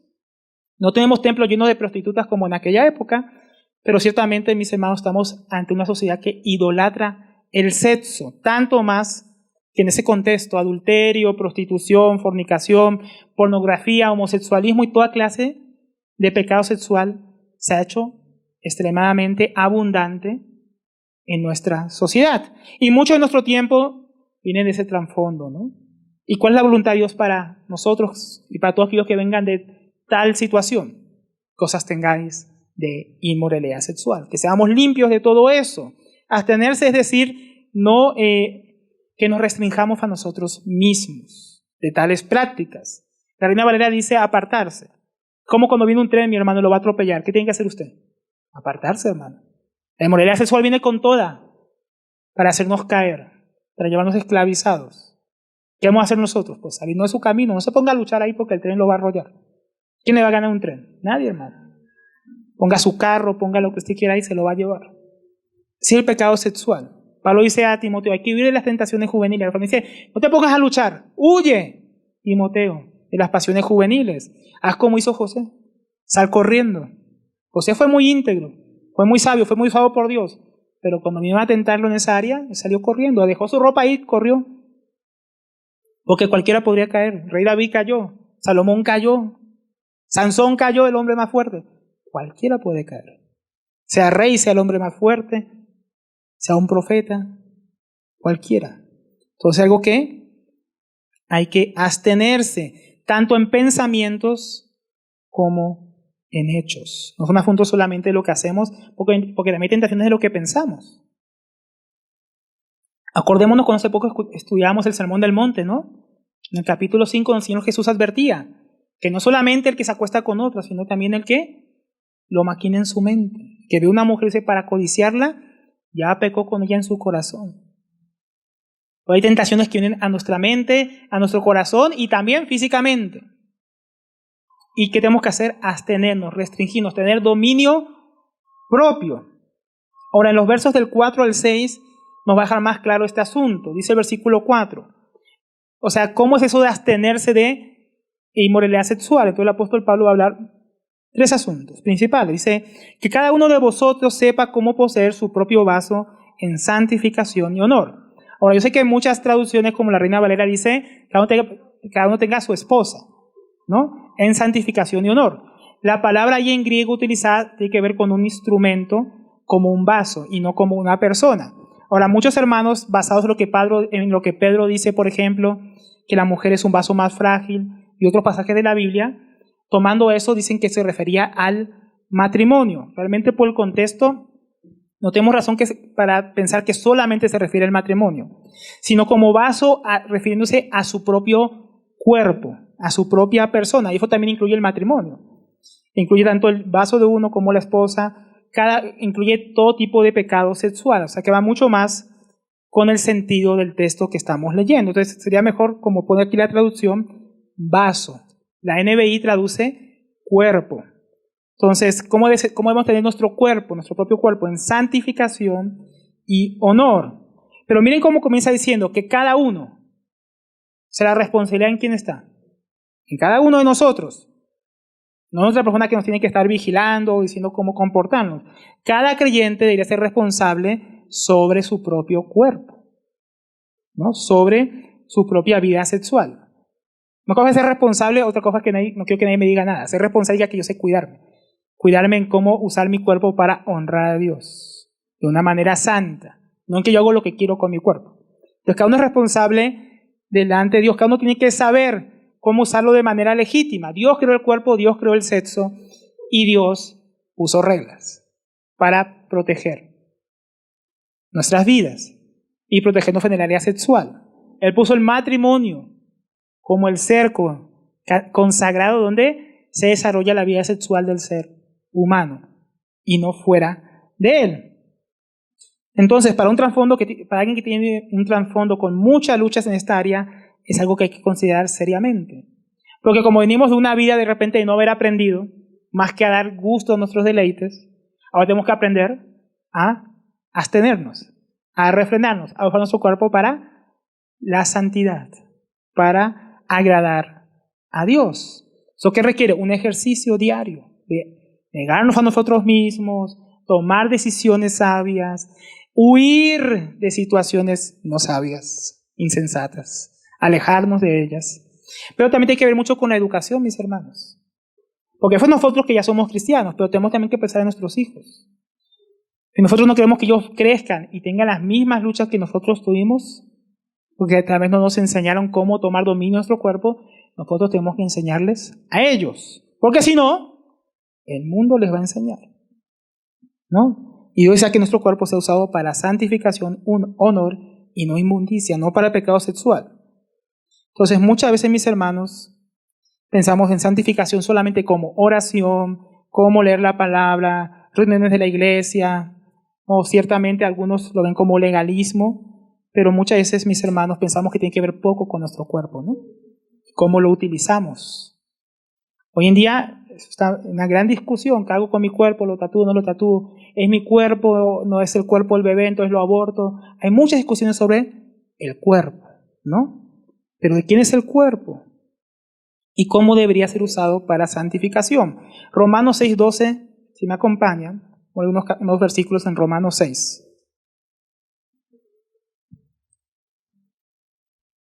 No tenemos templos llenos de prostitutas como en aquella época, pero ciertamente, mis hermanos, estamos ante una sociedad que idolatra el sexo, tanto más que en ese contexto, adulterio, prostitución, fornicación, pornografía, homosexualismo y toda clase de pecado sexual se ha hecho extremadamente abundante en nuestra sociedad. Y mucho de nuestro tiempo viene de ese trasfondo, ¿no? ¿Y cuál es la voluntad de Dios para nosotros y para todos aquellos que vengan de tal situación? Cosas tengáis de inmoralidad sexual, que seamos limpios de todo eso. Abstenerse es decir, no que nos restringamos a nosotros mismos de tales prácticas. La Reina Valera dice apartarse. Como cuando viene un tren, mi hermano, lo va a atropellar. ¿Qué tiene que hacer usted? Apartarse, hermano. La inmoralidad sexual viene con toda para hacernos caer, para llevarnos esclavizados. ¿Qué vamos a hacer nosotros? Pues salirnos de su camino. No se ponga a luchar ahí porque el tren lo va a arrollar. ¿Quién le va a ganar un tren? Nadie, hermano. Ponga su carro, ponga lo que usted quiera y se lo va a llevar. Sí, el pecado sexual. Pablo dice a Timoteo, hay que huir de las tentaciones juveniles. Pablo dice, no te pongas a luchar, huye, Timoteo, de las pasiones juveniles. Haz como hizo José, sal corriendo. José fue muy íntegro, fue muy sabio por Dios, pero cuando vino a tentarlo en esa área, salió corriendo, dejó su ropa ahí, corrió. Porque cualquiera podría caer. Rey David cayó, Salomón cayó, Sansón cayó, el hombre más fuerte. Cualquiera puede caer. Sea rey, sea el hombre más fuerte, sea un profeta, cualquiera. Entonces, algo que hay que abstenerse, tanto en pensamientos como en hechos. No es un asunto solamente de lo que hacemos, porque también hay tentaciones de lo que pensamos. Acordémonos cuando hace poco estudiábamos el Sermón del Monte, ¿no? En el capítulo 5, el Señor Jesús advertía que no solamente el que se acuesta con otros, sino también el que lo maquina en su mente, que ve una mujer y dice, para codiciarla, ya pecó con ella en su corazón. Pero hay tentaciones que vienen a nuestra mente, a nuestro corazón y también físicamente. ¿Y qué tenemos que hacer? Abstenernos, restringirnos, tener dominio propio. Ahora, en los versos del 4 al 6 nos va a dejar más claro este asunto. Dice el versículo 4. O sea, ¿cómo es eso de abstenerse de inmoralidad sexual? Entonces el apóstol Pablo va a hablar 3 asuntos principales. Dice, que cada uno de vosotros sepa cómo poseer su propio vaso en santificación y honor. Ahora, yo sé que en muchas traducciones, como la Reina Valera dice, cada uno tenga a su esposa, ¿no? En santificación y honor. La palabra ahí en griego utilizada tiene que ver con un instrumento, como un vaso, y no como una persona. Ahora, muchos hermanos, basados en lo que Pedro dice, por ejemplo, que la mujer es un vaso más frágil, y otros pasajes de la Biblia, tomando eso, dicen que se refería al matrimonio. Realmente, por el contexto, no tenemos razón para pensar que solamente se refiere al matrimonio, sino como vaso refiriéndose a su propio cuerpo, a su propia persona. Y eso también incluye el matrimonio. Incluye tanto el vaso de uno como la esposa. Incluye todo tipo de pecado sexual. O sea que va mucho más con el sentido del texto que estamos leyendo. Entonces sería mejor, como pone aquí la traducción, vaso. La NBI traduce cuerpo. Entonces, ¿cómo debemos tener nuestro cuerpo, nuestro propio cuerpo, en santificación y honor? Pero miren cómo comienza diciendo que cada uno, será responsabilidad en quién está. En cada uno de nosotros. No es otra persona que nos tiene que estar vigilando o diciendo cómo comportarnos. Cada creyente debería ser responsable sobre su propio cuerpo, ¿no? Sobre su propia vida sexual. Una cosa es ser responsable, otra cosa es que no quiero que nadie me diga nada. Ser responsable es que yo sé cuidarme. Cuidarme en cómo usar mi cuerpo para honrar a Dios de una manera santa, no en que yo hago lo que quiero con mi cuerpo. Entonces cada uno es responsable delante de Dios, cada uno tiene que saber cómo usarlo de manera legítima. Dios creó el cuerpo, Dios creó el sexo y Dios puso reglas para proteger nuestras vidas y protegernos en el área sexual. Él puso el matrimonio como el cerco consagrado donde se desarrolla la vida sexual del ser humano y no fuera de él. Entonces, para alguien que tiene un trasfondo con muchas luchas en esta área, es algo que hay que considerar seriamente. Porque como venimos de una vida de repente de no haber aprendido, más que a dar gusto a nuestros deleites, ahora tenemos que aprender a abstenernos, a refrenarnos, a usar nuestro cuerpo para la santidad, para agradar a Dios. ¿Eso qué requiere? Un ejercicio diario de negarnos a nosotros mismos, tomar decisiones sabias, huir de situaciones no sabias, insensatas, alejarnos de ellas. Pero también tiene que ver mucho con la educación, mis hermanos. Porque fue nosotros que ya somos cristianos, pero tenemos también que pensar en nuestros hijos. Si nosotros no queremos que ellos crezcan y tengan las mismas luchas que nosotros tuvimos, porque tal vez no nos enseñaron cómo tomar dominio de nuestro cuerpo, nosotros tenemos que enseñarles a ellos. Porque si no, el mundo les va a enseñar, ¿no? Y Dios desea que nuestro cuerpo sea usado para santificación, honor y no inmundicia, no para el pecado sexual. Entonces, muchas veces, mis hermanos, pensamos en santificación solamente como oración, como leer la palabra, reuniones de la iglesia, o ciertamente algunos lo ven como legalismo, pero muchas veces, mis hermanos, pensamos que tiene que ver poco con nuestro cuerpo, ¿no? Cómo lo utilizamos. Hoy en día está una gran discusión, ¿qué hago con mi cuerpo? ¿Lo tatúo o no lo tatúo? ¿Es mi cuerpo? ¿No es el cuerpo del bebé? Entonces lo aborto. Hay muchas discusiones sobre el cuerpo, ¿no? Pero ¿de quién es el cuerpo? ¿Y cómo debería ser usado para santificación? Romanos 6:12, si me acompañan, o unos versículos en Romanos 6.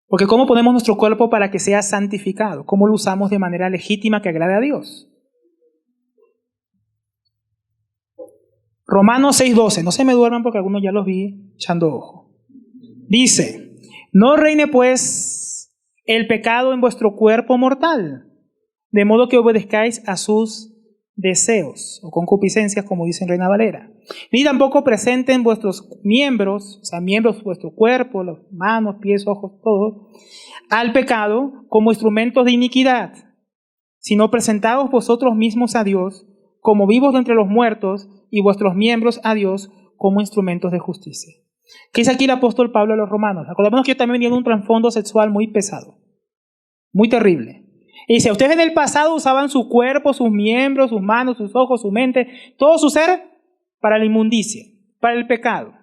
Porque ¿cómo ponemos nuestro cuerpo para que sea santificado? ¿Cómo lo usamos de manera legítima que agrade a Dios? Romanos 6:12, no se me duerman porque algunos ya los vi echando ojo. Dice, no reine pues el pecado en vuestro cuerpo mortal, de modo que obedezcáis a sus deseos o concupiscencias, como dice en Reina Valera. Ni tampoco presenten vuestros miembros, o sea, miembros de vuestro cuerpo, las manos, pies, ojos, todo, al pecado como instrumentos de iniquidad, sino presentaos vosotros mismos a Dios como vivos de entre los muertos y vuestros miembros a Dios como instrumentos de justicia. ¿Qué dice aquí el apóstol Pablo a los romanos? Acordémonos que yo también venía de un trasfondo sexual muy pesado, muy terrible. Y dice, ustedes en el pasado usaban su cuerpo, sus miembros, sus manos, sus ojos, su mente, todo su ser para la inmundicia, para el pecado.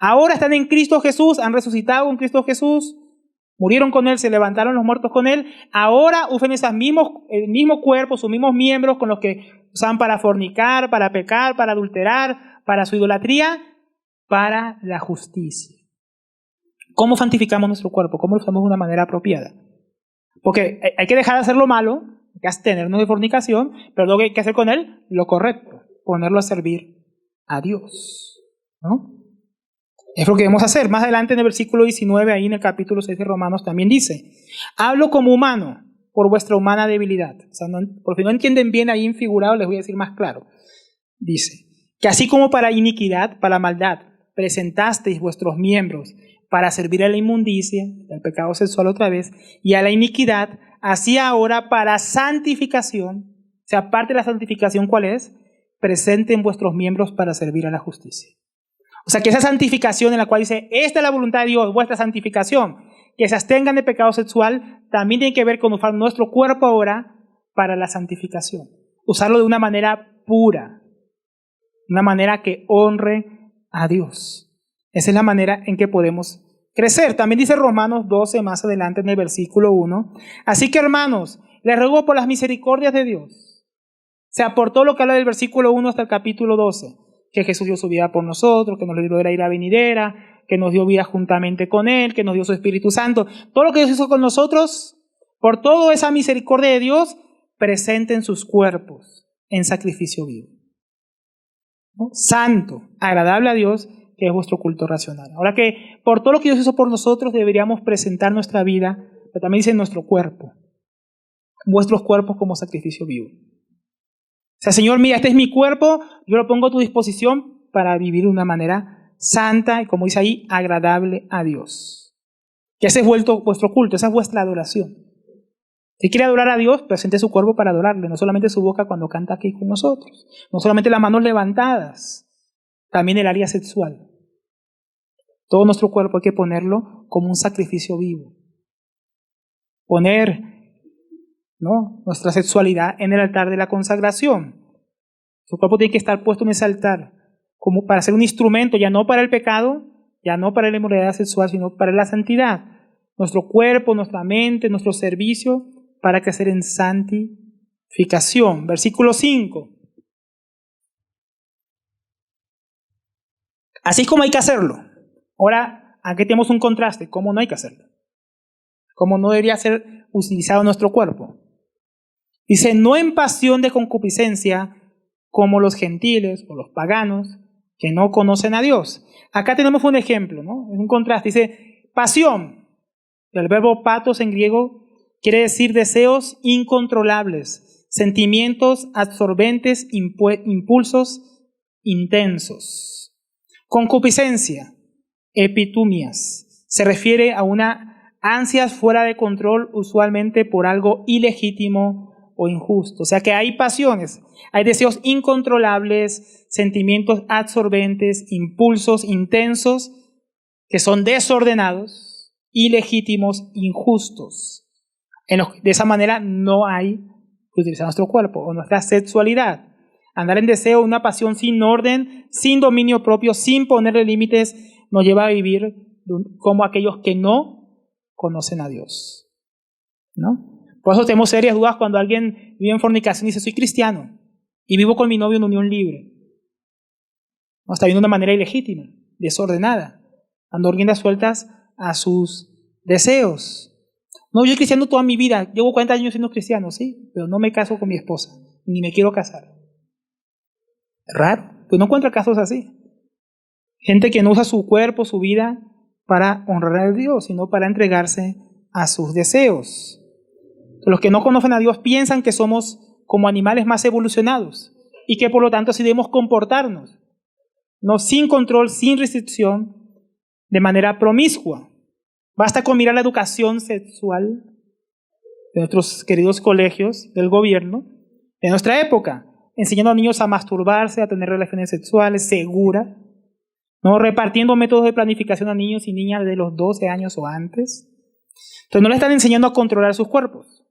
Ahora están en Cristo Jesús, han resucitado con Cristo Jesús, murieron con Él, se levantaron los muertos con Él. Ahora usan el mismo cuerpo, sus mismos miembros con los que usaban para fornicar, para pecar, para adulterar, para su idolatría, para la justicia. ¿Cómo santificamos nuestro cuerpo? ¿Cómo lo usamos de una manera apropiada? Porque hay que dejar de hacer lo malo, hay que abstenernos de fornicación, pero luego hay que hacer con él lo correcto, ponerlo a servir a Dios, ¿no? Es lo que debemos hacer. Más adelante en el versículo 19, ahí en el capítulo 6 de Romanos también dice, hablo como humano por vuestra humana debilidad. O sea, por si no entienden bien ahí en figurado, les voy a decir más claro. Dice, que así como para iniquidad, para maldad, presentasteis vuestros miembros para servir a la inmundicia, al pecado sexual otra vez, y a la iniquidad, así ahora para santificación. O sea, aparte de la santificación, ¿cuál es? Presenten vuestros miembros para servir a la justicia. O sea, que esa santificación en la cual dice, esta es la voluntad de Dios, vuestra santificación, que se abstengan de pecado sexual, también tiene que ver con usar nuestro cuerpo ahora para la santificación. Usarlo de una manera pura, una manera que honre a Dios. Esa es la manera en que podemos crecer. También dice Romanos 12 más adelante en el versículo 1. Así que hermanos, les ruego por las misericordias de Dios. O sea, por todo lo que habla del versículo 1 hasta el capítulo 12. Que Jesús dio su vida por nosotros, que nos libró de la ira venidera, que nos dio vida juntamente con Él, que nos dio su Espíritu Santo. Todo lo que Dios hizo con nosotros, por toda esa misericordia de Dios, presenten sus cuerpos en sacrificio vivo, ¿no? Santo, agradable a Dios, que es vuestro culto racional. Ahora que por todo lo que Dios hizo por nosotros deberíamos presentar nuestra vida, pero también dice nuestro cuerpo, vuestros cuerpos como sacrificio vivo. O sea, Señor, mira, este es mi cuerpo, yo lo pongo a tu disposición para vivir de una manera santa y, como dice ahí, agradable a Dios. Que ese es vuestro culto, esa es vuestra adoración. Si quiere adorar a Dios, presente su cuerpo para adorarle, no solamente su boca cuando canta aquí con nosotros, no solamente las manos levantadas, también el área sexual. Todo nuestro cuerpo hay que ponerlo como un sacrificio vivo. Poner, ¿no?, nuestra sexualidad en el altar de la consagración. Su cuerpo tiene que estar puesto en ese altar como para ser un instrumento, ya no para el pecado, ya no para la inmoralidad sexual, sino para la santidad. Nuestro cuerpo, nuestra mente, nuestro servicio para crecer en santificación. Versículo 5. Así como hay que hacerlo. Ahora, aquí tenemos un contraste. ¿Cómo no hay que hacerlo? ¿Cómo no debería ser utilizado nuestro cuerpo? Dice, no en pasión de concupiscencia como los gentiles o los paganos que no conocen a Dios. Acá tenemos un ejemplo, ¿no? Es un contraste. Dice, pasión. El verbo patos en griego quiere decir deseos incontrolables, sentimientos absorbentes, impulsos intensos. Concupiscencia, epitumias, se refiere a una ansias fuera de control, usualmente por algo ilegítimo o injusto. O sea que hay pasiones, hay deseos incontrolables, sentimientos absorbentes, impulsos intensos que son desordenados, ilegítimos, injustos. De esa manera no hay que utilizar nuestro cuerpo o nuestra sexualidad. Andar en deseo, una pasión sin orden, sin dominio propio, sin ponerle límites, nos lleva a vivir como aquellos que no conocen a Dios, ¿no? Por eso tenemos serias dudas cuando alguien vive en fornicación y dice, soy cristiano y vivo con mi novio en unión libre. No, está viviendo de una manera ilegítima, desordenada, dando riendas sueltas a sus deseos. No, yo soy cristiano toda mi vida, llevo 40 años siendo cristiano, sí, pero no me caso con mi esposa, ni me quiero casar. Raro, pues no encuentro casos así. Gente que no usa su cuerpo, su vida, para honrar a Dios, sino para entregarse a sus deseos. Los que no conocen a Dios piensan que somos como animales más evolucionados y que por lo tanto así debemos comportarnos, no sin control, sin restricción, de manera promiscua. Basta con mirar la educación sexual de nuestros queridos colegios del gobierno de nuestra época, enseñando a niños a masturbarse, a tener relaciones sexuales seguras, ¿no? Repartiendo métodos de planificación a niños y niñas de los 12 años o antes. Entonces no le están enseñando a controlar sus cuerpos,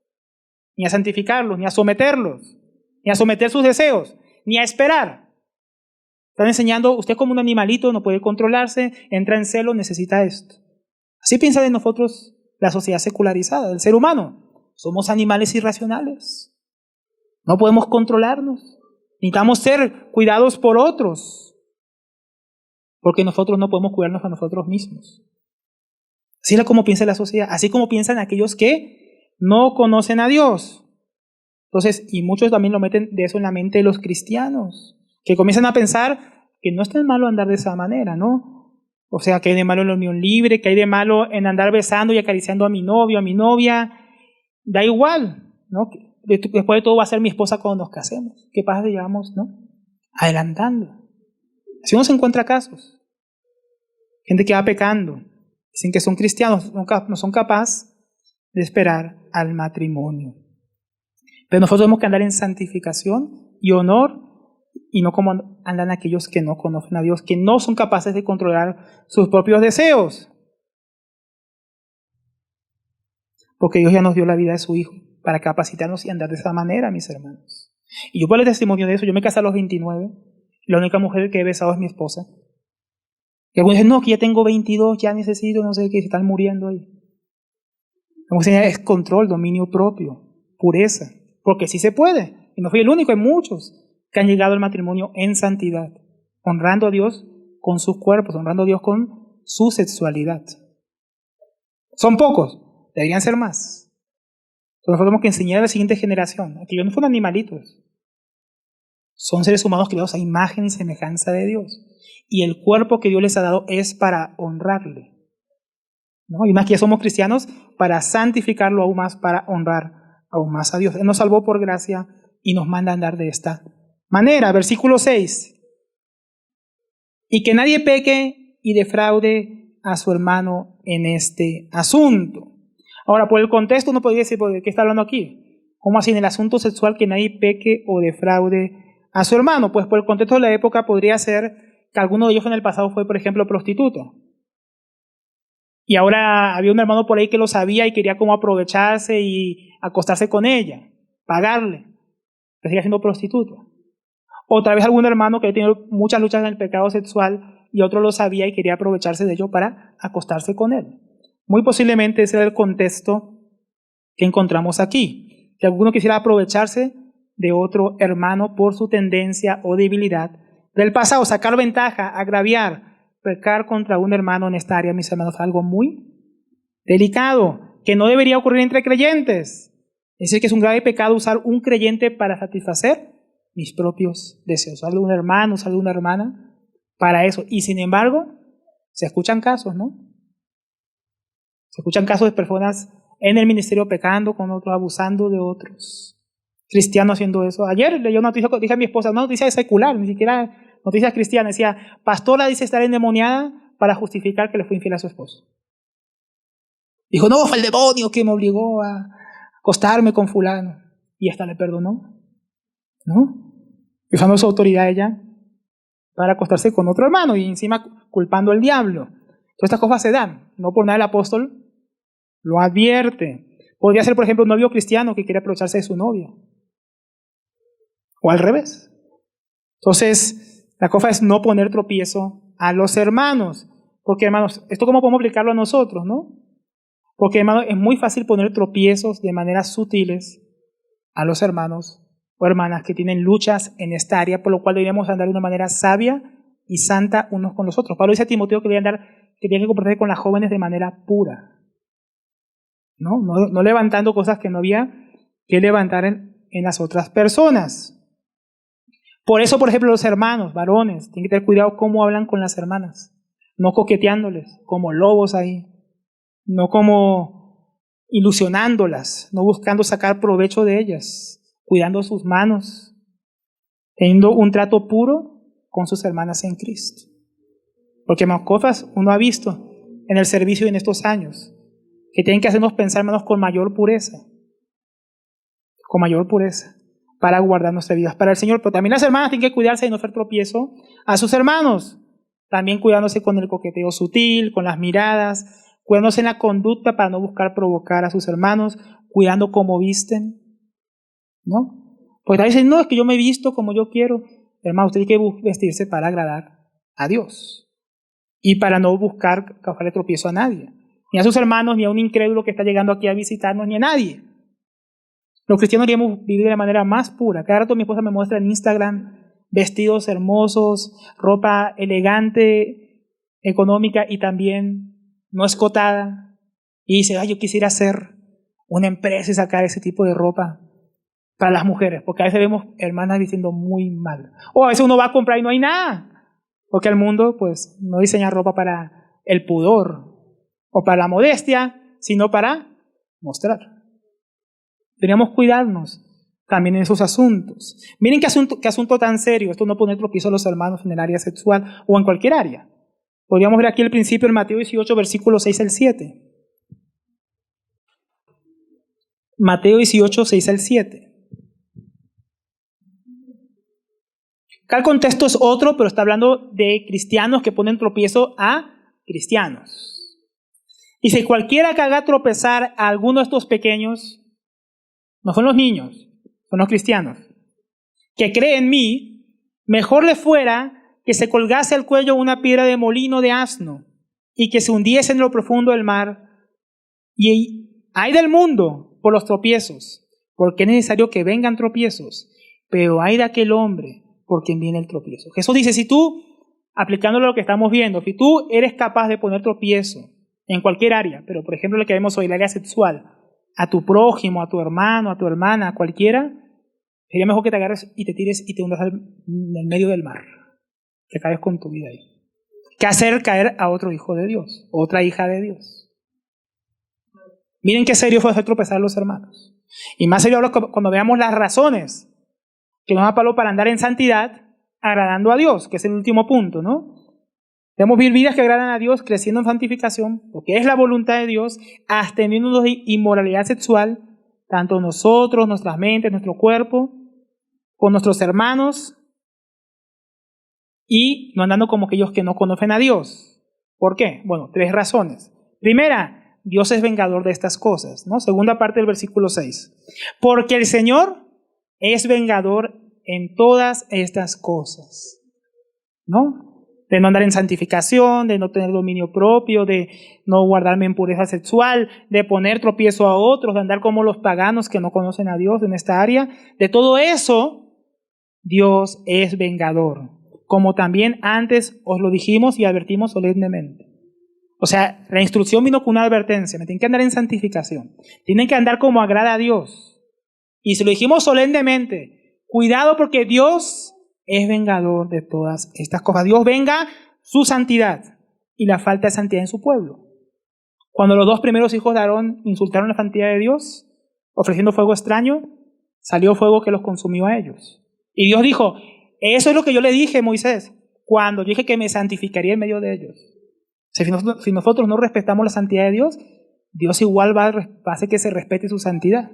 ni a santificarlos, ni a someterlos, ni a someter sus deseos, ni a esperar. Están enseñando, usted como un animalito no puede controlarse, entra en celo, necesita esto. Así piensa de nosotros la sociedad secularizada, el ser humano. Somos animales irracionales. No podemos controlarnos. Necesitamos ser cuidados por otros, porque nosotros no podemos cuidarnos a nosotros mismos. Así es como piensa la sociedad, así como piensan aquellos que no conocen a Dios. Entonces, y muchos también lo meten de eso en la mente de los cristianos, que comienzan a pensar que no es tan malo andar de esa manera, ¿no? O sea, que hay de malo en la unión libre, que hay de malo en andar besando y acariciando a mi novio, a mi novia. Da igual, ¿no? Después de todo va a ser mi esposa cuando nos casemos. ¿Qué pasa, digamos, no? Adelantando. Si uno se encuentra casos, gente que va pecando, dicen que son cristianos, no son capaces de esperar al matrimonio. Pero nosotros tenemos que andar en santificación y honor, y no como andan aquellos que no conocen a Dios, que no son capaces de controlar sus propios deseos. Porque Dios ya nos dio la vida de su Hijo para capacitarnos y andar de esa manera, mis hermanos. Y yo por el testimonio de eso, yo me casé a los 29, y la única mujer que he besado es mi esposa. Y algunos dicen, no, que ya tengo 22, ya necesito, no sé qué, se están muriendo ahí. La mujer es control, dominio propio, pureza, porque sí se puede. Y no fui el único, hay muchos que han llegado al matrimonio en santidad, honrando a Dios con sus cuerpos, honrando a Dios con su sexualidad. Son pocos, deberían ser más. Entonces nosotros tenemos que enseñar a la siguiente generación, a que ellos no son animalitos, son seres humanos creados a imagen y semejanza de Dios. Y el cuerpo que Dios les ha dado es para honrarle, ¿no? Y más que ya somos cristianos, para santificarlo aún más, para honrar aún más a Dios. Él nos salvó por gracia y nos manda a andar de esta manera. Versículo 6. Y que nadie peque y defraude a su hermano en este asunto. Ahora, por el contexto uno podría decir, ¿de qué está hablando aquí? ¿Cómo así en el asunto sexual que nadie peque o defraude a su hermano? Pues por el contexto de la época podría ser que alguno de ellos en el pasado fue, por ejemplo, prostituto. Y ahora había un hermano por ahí que lo sabía y quería como aprovecharse y acostarse con ella, pagarle, que siga siendo prostituta. Otra vez algún hermano que había tenido muchas luchas en el pecado sexual y otro lo sabía y quería aprovecharse de ello para acostarse con él. Muy posiblemente ese era el contexto que encontramos aquí, que alguno quisiera aprovecharse de otro hermano por su tendencia o debilidad del pasado, sacar ventaja, agraviar, pecar contra un hermano en esta área, mis hermanos, algo muy delicado, que no debería ocurrir entre creyentes. Es decir, que es un grave pecado usar un creyente para satisfacer mis propios deseos. Usar de un hermano, usar de una hermana para eso. Y sin embargo, se escuchan casos, ¿no? Se escuchan casos de personas en el ministerio pecando con otros, abusando de otros. Cristianos haciendo eso. Ayer leí una noticia, dije a mi esposa, una noticia secular, ni siquiera noticias cristianas. Decía, pastora dice estar endemoniada para justificar que le fue infiel a su esposo. Dijo, no, fue el demonio que me obligó a acostarme con fulano. Y hasta le perdonó, ¿no? Y usando su autoridad ella para acostarse con otro hermano y encima culpando al diablo. Todas estas cosas se dan. No por nada el apóstol lo advierte. Podría ser, por ejemplo, un novio cristiano que quiere aprovecharse de su novia. O al revés. Entonces, la cosa es no poner tropiezo a los hermanos. Porque, hermanos, ¿esto cómo podemos aplicarlo a nosotros, no? Porque, hermanos, es muy fácil poner tropiezos de maneras sutiles a los hermanos o hermanas que tienen luchas en esta área, por lo cual deberíamos andar de una manera sabia y santa unos con los otros. Pablo dice a Timoteo que tiene que comportarse con las jóvenes de manera pura. No levantando cosas que no había que levantar en las otras personas. Por eso, por ejemplo, los hermanos, varones, tienen que tener cuidado cómo hablan con las hermanas. No coqueteándoles, como lobos ahí. No como ilusionándolas, no buscando sacar provecho de ellas, cuidando sus manos, teniendo un trato puro con sus hermanas en Cristo. Porque más cosas uno ha visto en el servicio en estos años, que tienen que hacernos pensar, hermanos, con mayor pureza, para guardar nuestras vidas para el Señor. Pero también las hermanas tienen que cuidarse de no hacer tropiezo a sus hermanos. También cuidándose con el coqueteo sutil, con las miradas, cuidándose en la conducta para no buscar provocar a sus hermanos, cuidando cómo visten, ¿no? Porque a veces, no, es que yo me visto como yo quiero. Hermano, usted tiene que vestirse para agradar a Dios y para no buscar causarle tropiezo a nadie, ni a sus hermanos, ni a un incrédulo que está llegando aquí a visitarnos, ni a nadie. Los cristianos deberíamos vivir de la manera más pura. Cada rato mi esposa me muestra en Instagram vestidos hermosos, ropa elegante, económica y también no escotada. Y dice, ay, yo quisiera hacer una empresa y sacar ese tipo de ropa para las mujeres, porque a veces vemos hermanas diciendo muy mal. O a veces uno va a comprar y no hay nada, porque el mundo pues no diseña ropa para el pudor o para la modestia, sino para mostrar. Deberíamos cuidarnos también en esos asuntos. Miren qué asunto tan serio, esto no pone tropiezo a los hermanos en el área sexual o en cualquier área. Podríamos ver aquí el principio en Mateo 18, versículos 6 al 7. Mateo 18, 6 al 7. Acá el contexto es otro, pero está hablando de cristianos que ponen tropiezo a cristianos. Dice, cualquiera que haga tropezar a alguno de estos pequeños, no son los niños, son los cristianos, que cree en mí, mejor le fuera que se colgase al cuello una piedra de molino de asno y que se hundiese en lo profundo del mar. Y hay del mundo por los tropiezos, porque es necesario que vengan tropiezos, pero hay de aquel hombre por quien viene el tropiezo. Jesús dice, si tú, aplicándolo a lo que estamos viendo, si tú eres capaz de poner tropiezo en cualquier área, pero por ejemplo lo que vemos hoy, el área sexual, a tu prójimo, a tu hermano, a tu hermana, a cualquiera, sería mejor que te agarres y te tires y te hundas en el medio del mar, que acabes con tu vida ahí, que hacer caer a otro hijo de Dios, otra hija de Dios. Miren qué serio fue hacer tropezar a los hermanos. Y más serio ahora cuando veamos las razones que nos da Pablo para andar en santidad, agradando a Dios, que es el último punto, ¿no? Debemos vivir vidas que agradan a Dios, creciendo en santificación, porque es la voluntad de Dios, absteniéndonos de inmoralidad sexual, tanto nosotros, nuestras mentes, nuestro cuerpo, con nuestros hermanos, y no andando como aquellos que no conocen a Dios. ¿Por qué? Bueno, 3 razones. Primera, Dios es vengador de estas cosas, ¿no? Segunda parte del versículo 6. Porque el Señor es vengador en todas estas cosas, ¿no? De no andar en santificación, de no tener dominio propio, de no guardarme en pureza sexual, de poner tropiezo a otros, de andar como los paganos que no conocen a Dios en esta área. De todo eso, Dios es vengador, como también antes os lo dijimos y advertimos solemnemente. O sea, la instrucción vino con una advertencia, me tienen que andar en santificación, tienen que andar como agrada a Dios. Y se lo dijimos solemnemente, cuidado porque Dios es vengador de todas estas cosas. Dios venga su santidad y la falta de santidad en su pueblo. Cuando los 2 primeros hijos de Aarón insultaron la santidad de Dios, ofreciendo fuego extraño, salió fuego que los consumió a ellos. Y Dios dijo, eso es lo que yo le dije a Moisés, cuando yo dije que me santificaría en medio de ellos. Si nosotros no respetamos la santidad de Dios, Dios igual va a hacer que se respete su santidad.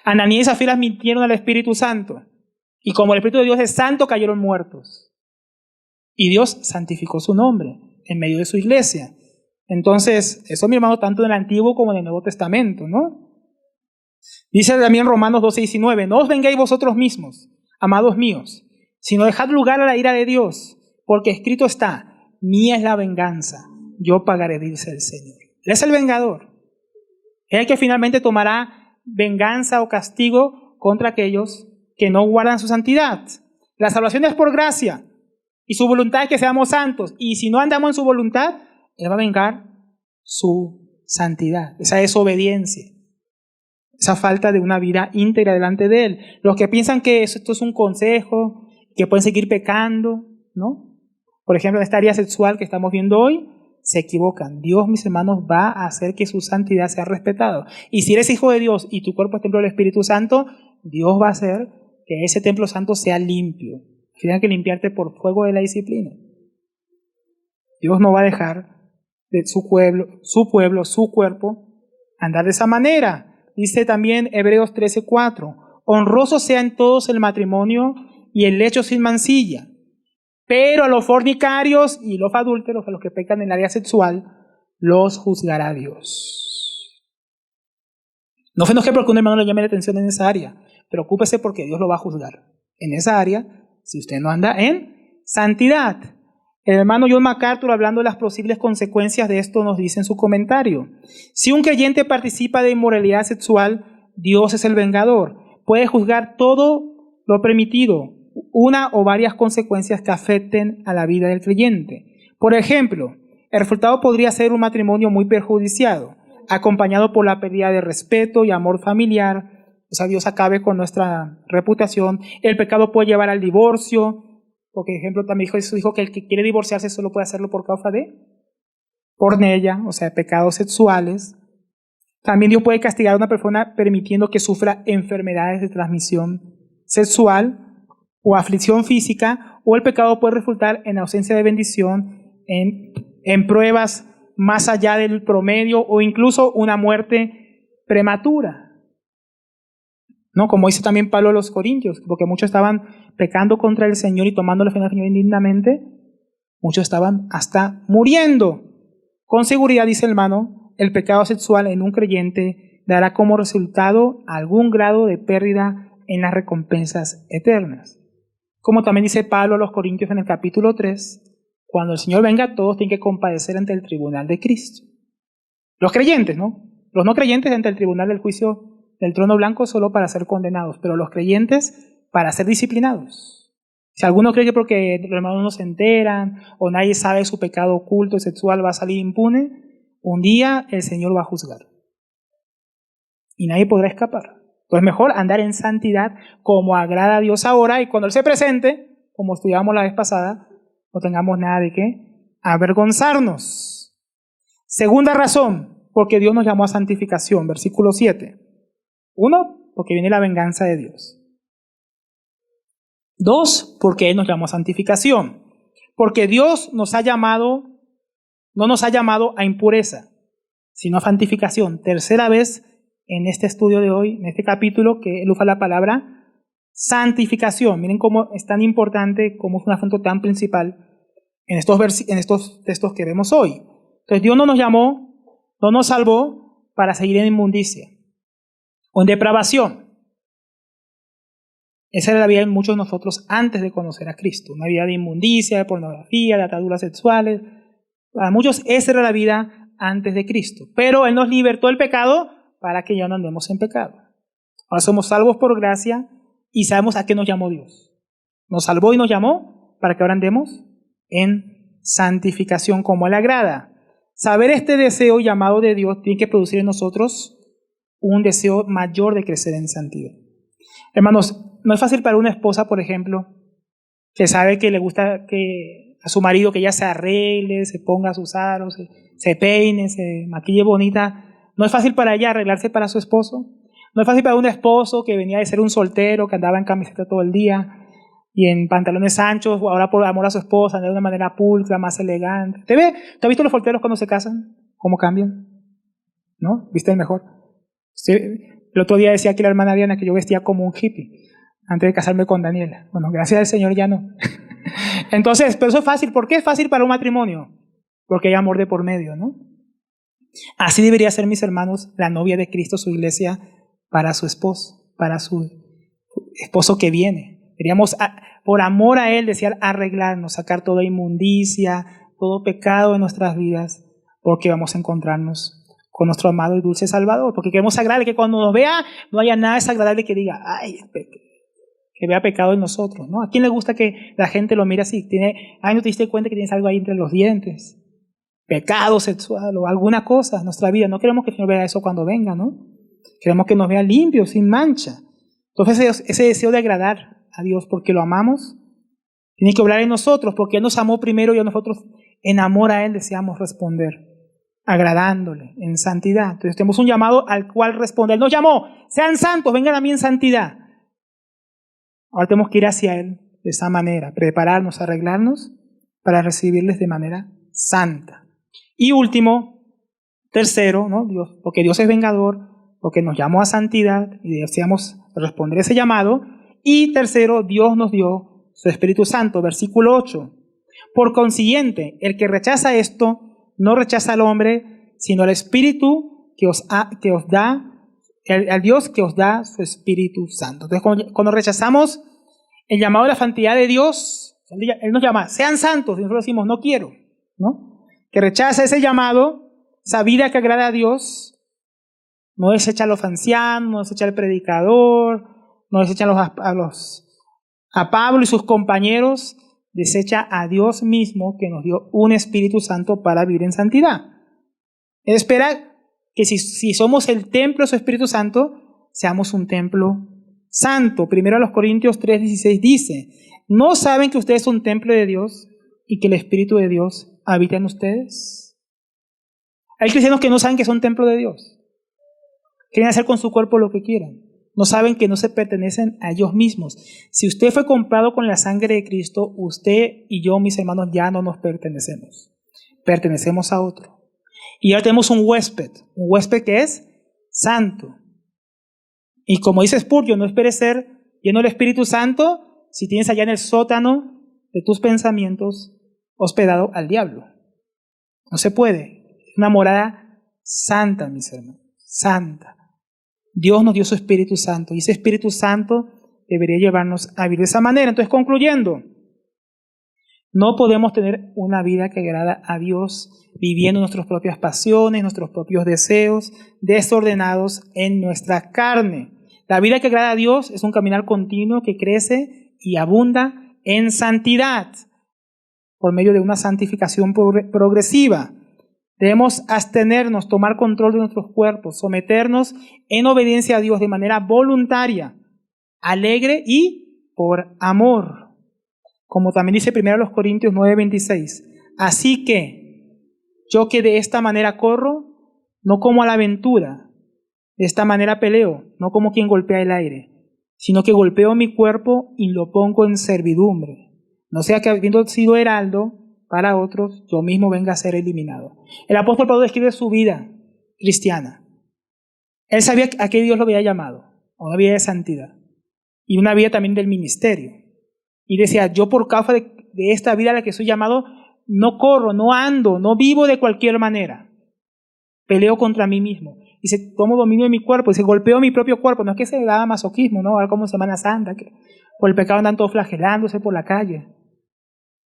Ananías y Zafira mintieron al Espíritu Santo. Y como el Espíritu de Dios es santo, cayeron muertos. Y Dios santificó su nombre en medio de su iglesia. Entonces, eso, mi hermano, tanto en el Antiguo como en el Nuevo Testamento, ¿no? Dice también Romanos 12:19, no os vengáis vosotros mismos, amados míos, sino dejad lugar a la ira de Dios, porque escrito está, mía es la venganza, yo pagaré, dice el Señor. Él es el vengador. Es el que finalmente tomará venganza o castigo contra aquellos que no guardan su santidad. La salvación es por gracia y su voluntad es que seamos santos. Y si no andamos en su voluntad, Él va a vengar su santidad, esa desobediencia, esa falta de una vida íntegra delante de Él. Los que piensan que esto es un consejo, que pueden seguir pecando, ¿no? Por ejemplo, en esta área sexual que estamos viendo hoy, se equivocan. Dios, mis hermanos, va a hacer que su santidad sea respetada. Y si eres hijo de Dios y tu cuerpo es templo del Espíritu Santo, Dios va a hacer que ese templo santo sea limpio. Tienes que limpiarte por fuego de la disciplina. Dios no va a dejar de su pueblo, su cuerpo, andar de esa manera. Dice también Hebreos 13:4, honroso sea en todos el matrimonio y el lecho sin mancilla, Pero a los fornicarios y los adúlteros, a los que pecan en el área sexual, los juzgará Dios. No se enoje porque un hermano le llame la atención en esa área. Preocúpese porque Dios lo va a juzgar en esa área si usted no anda en santidad. El hermano John MacArthur, hablando de las posibles consecuencias de esto, nos dice en su comentario: si un creyente participa de inmoralidad sexual, Dios es el vengador. Puede juzgar todo lo permitido, una o varias consecuencias que afecten a la vida del creyente. Por ejemplo, el resultado podría ser un matrimonio muy perjudiciado, acompañado por la pérdida de respeto y amor familiar. O sea, Dios acabe con nuestra reputación. El pecado puede llevar al divorcio, porque, por ejemplo, también Jesús dijo que el que quiere divorciarse solo puede hacerlo por causa de porneia, o sea, pecados sexuales. También Dios puede castigar a una persona permitiendo que sufra enfermedades de transmisión sexual o aflicción física, o el pecado puede resultar en ausencia de bendición, en pruebas más allá del promedio o incluso una muerte prematura. ¿No? Como dice también Pablo a los Corintios, porque muchos estaban pecando contra el Señor y tomando la fe del Señor indignamente, muchos estaban hasta muriendo. Con seguridad, dice el hermano, el pecado sexual en un creyente dará como resultado algún grado de pérdida en las recompensas eternas. Como también dice Pablo a los Corintios en el capítulo 3, cuando el Señor venga, todos tienen que compadecer ante el tribunal de Cristo. Los creyentes, ¿no? Los no creyentes ante el tribunal del juicio del trono blanco solo para ser condenados, pero los creyentes para ser disciplinados. Si alguno cree que porque los hermanos no se enteran o nadie sabe su pecado oculto y sexual va a salir impune, un día el Señor va a juzgar y nadie podrá escapar. Entonces mejor andar en santidad como agrada a Dios ahora, y cuando Él se presente, como estudiamos la vez pasada, no tengamos nada de qué avergonzarnos. Segunda razón, porque Dios nos llamó a santificación, versículo 7. 1, porque viene la venganza de Dios. 2, porque Él nos llamó a santificación. Porque Dios no nos ha llamado a impureza, sino a santificación. Tercera vez en este estudio de hoy, en este capítulo, que Él usa la palabra santificación. Miren cómo es tan importante, cómo es un asunto tan principal en estos textos que vemos hoy. Entonces Dios no nos llamó, no nos salvó para seguir en inmundicia o en depravación. Esa era la vida de muchos de nosotros antes de conocer a Cristo. Una vida de inmundicia, de pornografía, de ataduras sexuales. Para muchos esa era la vida antes de Cristo. Pero Él nos libertó del pecado para que ya no andemos en pecado. Ahora somos salvos por gracia y sabemos a qué nos llamó Dios. Nos salvó y nos llamó para que ahora andemos en santificación como Él agrada. Saber este deseo llamado de Dios tiene que producir en nosotros un deseo mayor de crecer en santidad. Hermanos, no es fácil para una esposa, por ejemplo, que sabe que le gusta que a su marido que ella se arregle, se ponga sus aros, se peine, se maquille bonita. No es fácil para ella arreglarse para su esposo. No es fácil para un esposo que venía de ser un soltero, que andaba en camiseta todo el día y en pantalones anchos, ahora por amor a su esposa, de una manera pulcra, más elegante. ¿Te has visto los solteros cuando se casan? ¿Cómo cambian? ¿No? ¿Viste mejor? Sí. El otro día decía aquí la hermana Diana que yo vestía como un hippie antes de casarme con Daniela. Bueno, gracias al Señor ya no. Entonces, pero eso es fácil. ¿Por qué es fácil para un matrimonio? Porque hay amor de por medio, ¿no? Así debería ser, mis hermanos, la novia de Cristo, su iglesia, para su esposo, para su esposo que viene. Deberíamos, por amor a Él, desear arreglarnos, sacar toda inmundicia, todo pecado de nuestras vidas, porque vamos a encontrarnos con nuestro amado y dulce Salvador, porque queremos agradarle, que cuando nos vea no haya nada desagradable que diga, ay, que vea pecado en nosotros, ¿no? ¿A quién le gusta que la gente lo mire así? ¿No te diste cuenta que tienes algo ahí entre los dientes? Pecado sexual o alguna cosa en nuestra vida. No queremos que el Señor vea eso cuando venga, ¿no? Queremos que nos vea limpios, sin mancha. Entonces ese deseo de agradar a Dios porque lo amamos, tiene que obrar en nosotros, porque Él nos amó primero y a nosotros en amor a Él deseamos responder, agradándole en santidad. Entonces tenemos un llamado al cual responder. Él nos llamó, sean santos, vengan a mí en santidad. Ahora tenemos que ir hacia Él de esa manera, prepararnos, arreglarnos para recibirles de manera santa. Y último, tercero, ¿no? Dios, porque Dios es vengador, porque nos llamó a santidad y deseamos responder ese llamado. Y tercero, Dios nos dio su Espíritu Santo. Versículo 8. Por consiguiente, el que rechaza esto, no rechaza al hombre, sino al Espíritu que os da, al Dios que os da su Espíritu Santo. Entonces, cuando rechazamos el llamado de la santidad de Dios, Él nos llama, sean santos, y nosotros decimos, no quiero, ¿no? Que rechaza ese llamado, esa vida que agrada a Dios, no desecha a los ancianos, no desecha al predicador, no desecha a Pablo y sus compañeros, desecha a Dios mismo que nos dio un Espíritu Santo para vivir en santidad. Él espera que si somos el templo de su Espíritu Santo, seamos un templo santo. Primero a los Corintios 3:16 dice, ¿no saben que ustedes son un templo de Dios y que el Espíritu de Dios habita en ustedes? Hay cristianos que no saben que son templo de Dios. Quieren hacer con su cuerpo lo que quieran. No saben que no se pertenecen a ellos mismos. Si usted fue comprado con la sangre de Cristo, usted y yo, mis hermanos, ya no nos pertenecemos. Pertenecemos a otro. Y ahora tenemos un huésped que es santo. Y como dice Spurgeon, no esperes ser lleno del Espíritu Santo si tienes allá en el sótano de tus pensamientos hospedado al diablo. No se puede. Es una morada santa, mis hermanos. Santa. Dios nos dio su Espíritu Santo y ese Espíritu Santo debería llevarnos a vivir de esa manera. Entonces, concluyendo, no podemos tener una vida que agrada a Dios viviendo nuestras propias pasiones, nuestros propios deseos, desordenados en nuestra carne. La vida que agrada a Dios es un caminar continuo que crece y abunda en santidad por medio de una santificación progresiva. Debemos abstenernos, tomar control de nuestros cuerpos, someternos en obediencia a Dios de manera voluntaria, alegre y por amor. Como también dice 1 Corintios 9:26. Así que yo que de esta manera corro, no como a la aventura, de esta manera peleo, no como quien golpea el aire, sino que golpeo mi cuerpo y lo pongo en servidumbre. No sea que habiendo sido heraldo para otros, yo mismo venga a ser eliminado. El apóstol Pablo describe su vida cristiana. Él sabía a qué Dios lo había llamado, a una vida de santidad y una vida también del ministerio. Y decía, yo por causa de esta vida a la que soy llamado, no corro, no ando, no vivo de cualquier manera. Peleo contra mí mismo. Dice, tomo dominio de mi cuerpo, dice, golpeo mi propio cuerpo. No es que se le da masoquismo, ¿no? Ahora como Semana Santa, que por el pecado andan todos flagelándose por la calle,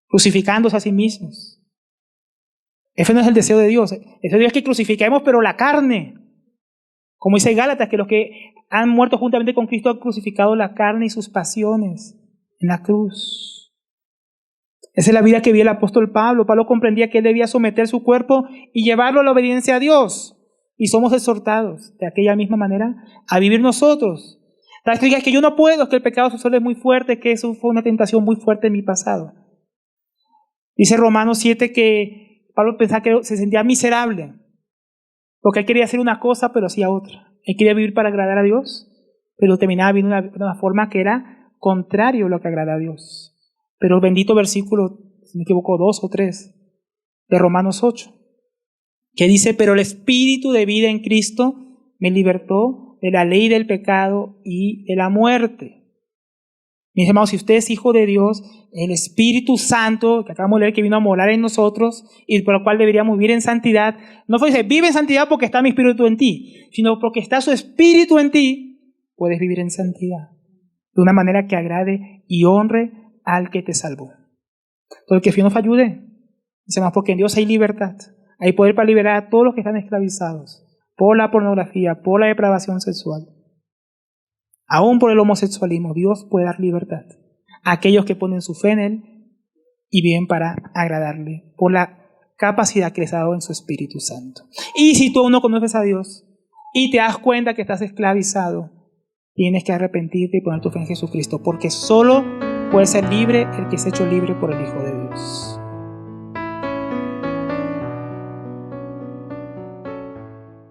crucificándose a sí mismos. Ese no es el deseo de Dios. El deseo de Dios es que crucifiquemos, pero la carne. Como dice Gálatas, que los que han muerto juntamente con Cristo han crucificado la carne y sus pasiones en la cruz. Esa es la vida que vio el apóstol Pablo. Pablo comprendía que él debía someter su cuerpo y llevarlo a la obediencia a Dios. Y somos exhortados de aquella misma manera a vivir nosotros. Tal vez tú digas que yo no puedo, que el pecado solo es muy fuerte, que eso fue una tentación muy fuerte en mi pasado. Dice Romanos 7 que Pablo pensaba que se sentía miserable, porque él quería hacer una cosa pero hacía otra. Él quería vivir para agradar a Dios, pero terminaba viviendo de una forma que era contrario a lo que agrada a Dios. Pero el bendito versículo, si me equivoco, 2 o 3 de Romanos 8, que dice, pero el Espíritu de vida en Cristo me libertó de la ley del pecado y de la muerte. Mis hermanos, si usted es hijo de Dios, el Espíritu Santo, que acabamos de leer que vino a morar en nosotros y por lo cual deberíamos vivir en santidad, no fue dice, vive en santidad porque está mi Espíritu en ti, sino porque está su Espíritu en ti, puedes vivir en santidad de una manera que agrade y honre al que te salvó. Entonces, que Dios nos ayude, mis hermanos, porque en Dios hay libertad, hay poder para liberar a todos los que están esclavizados por la pornografía, por la depravación sexual. Aún por el homosexualismo, Dios puede dar libertad a aquellos que ponen su fe en Él y viven para agradarle por la capacidad que les ha dado en su Espíritu Santo. Y si tú aún no conoces a Dios y te das cuenta que estás esclavizado, tienes que arrepentirte y poner tu fe en Jesucristo, porque solo puede ser libre el que es hecho libre por el Hijo de Dios.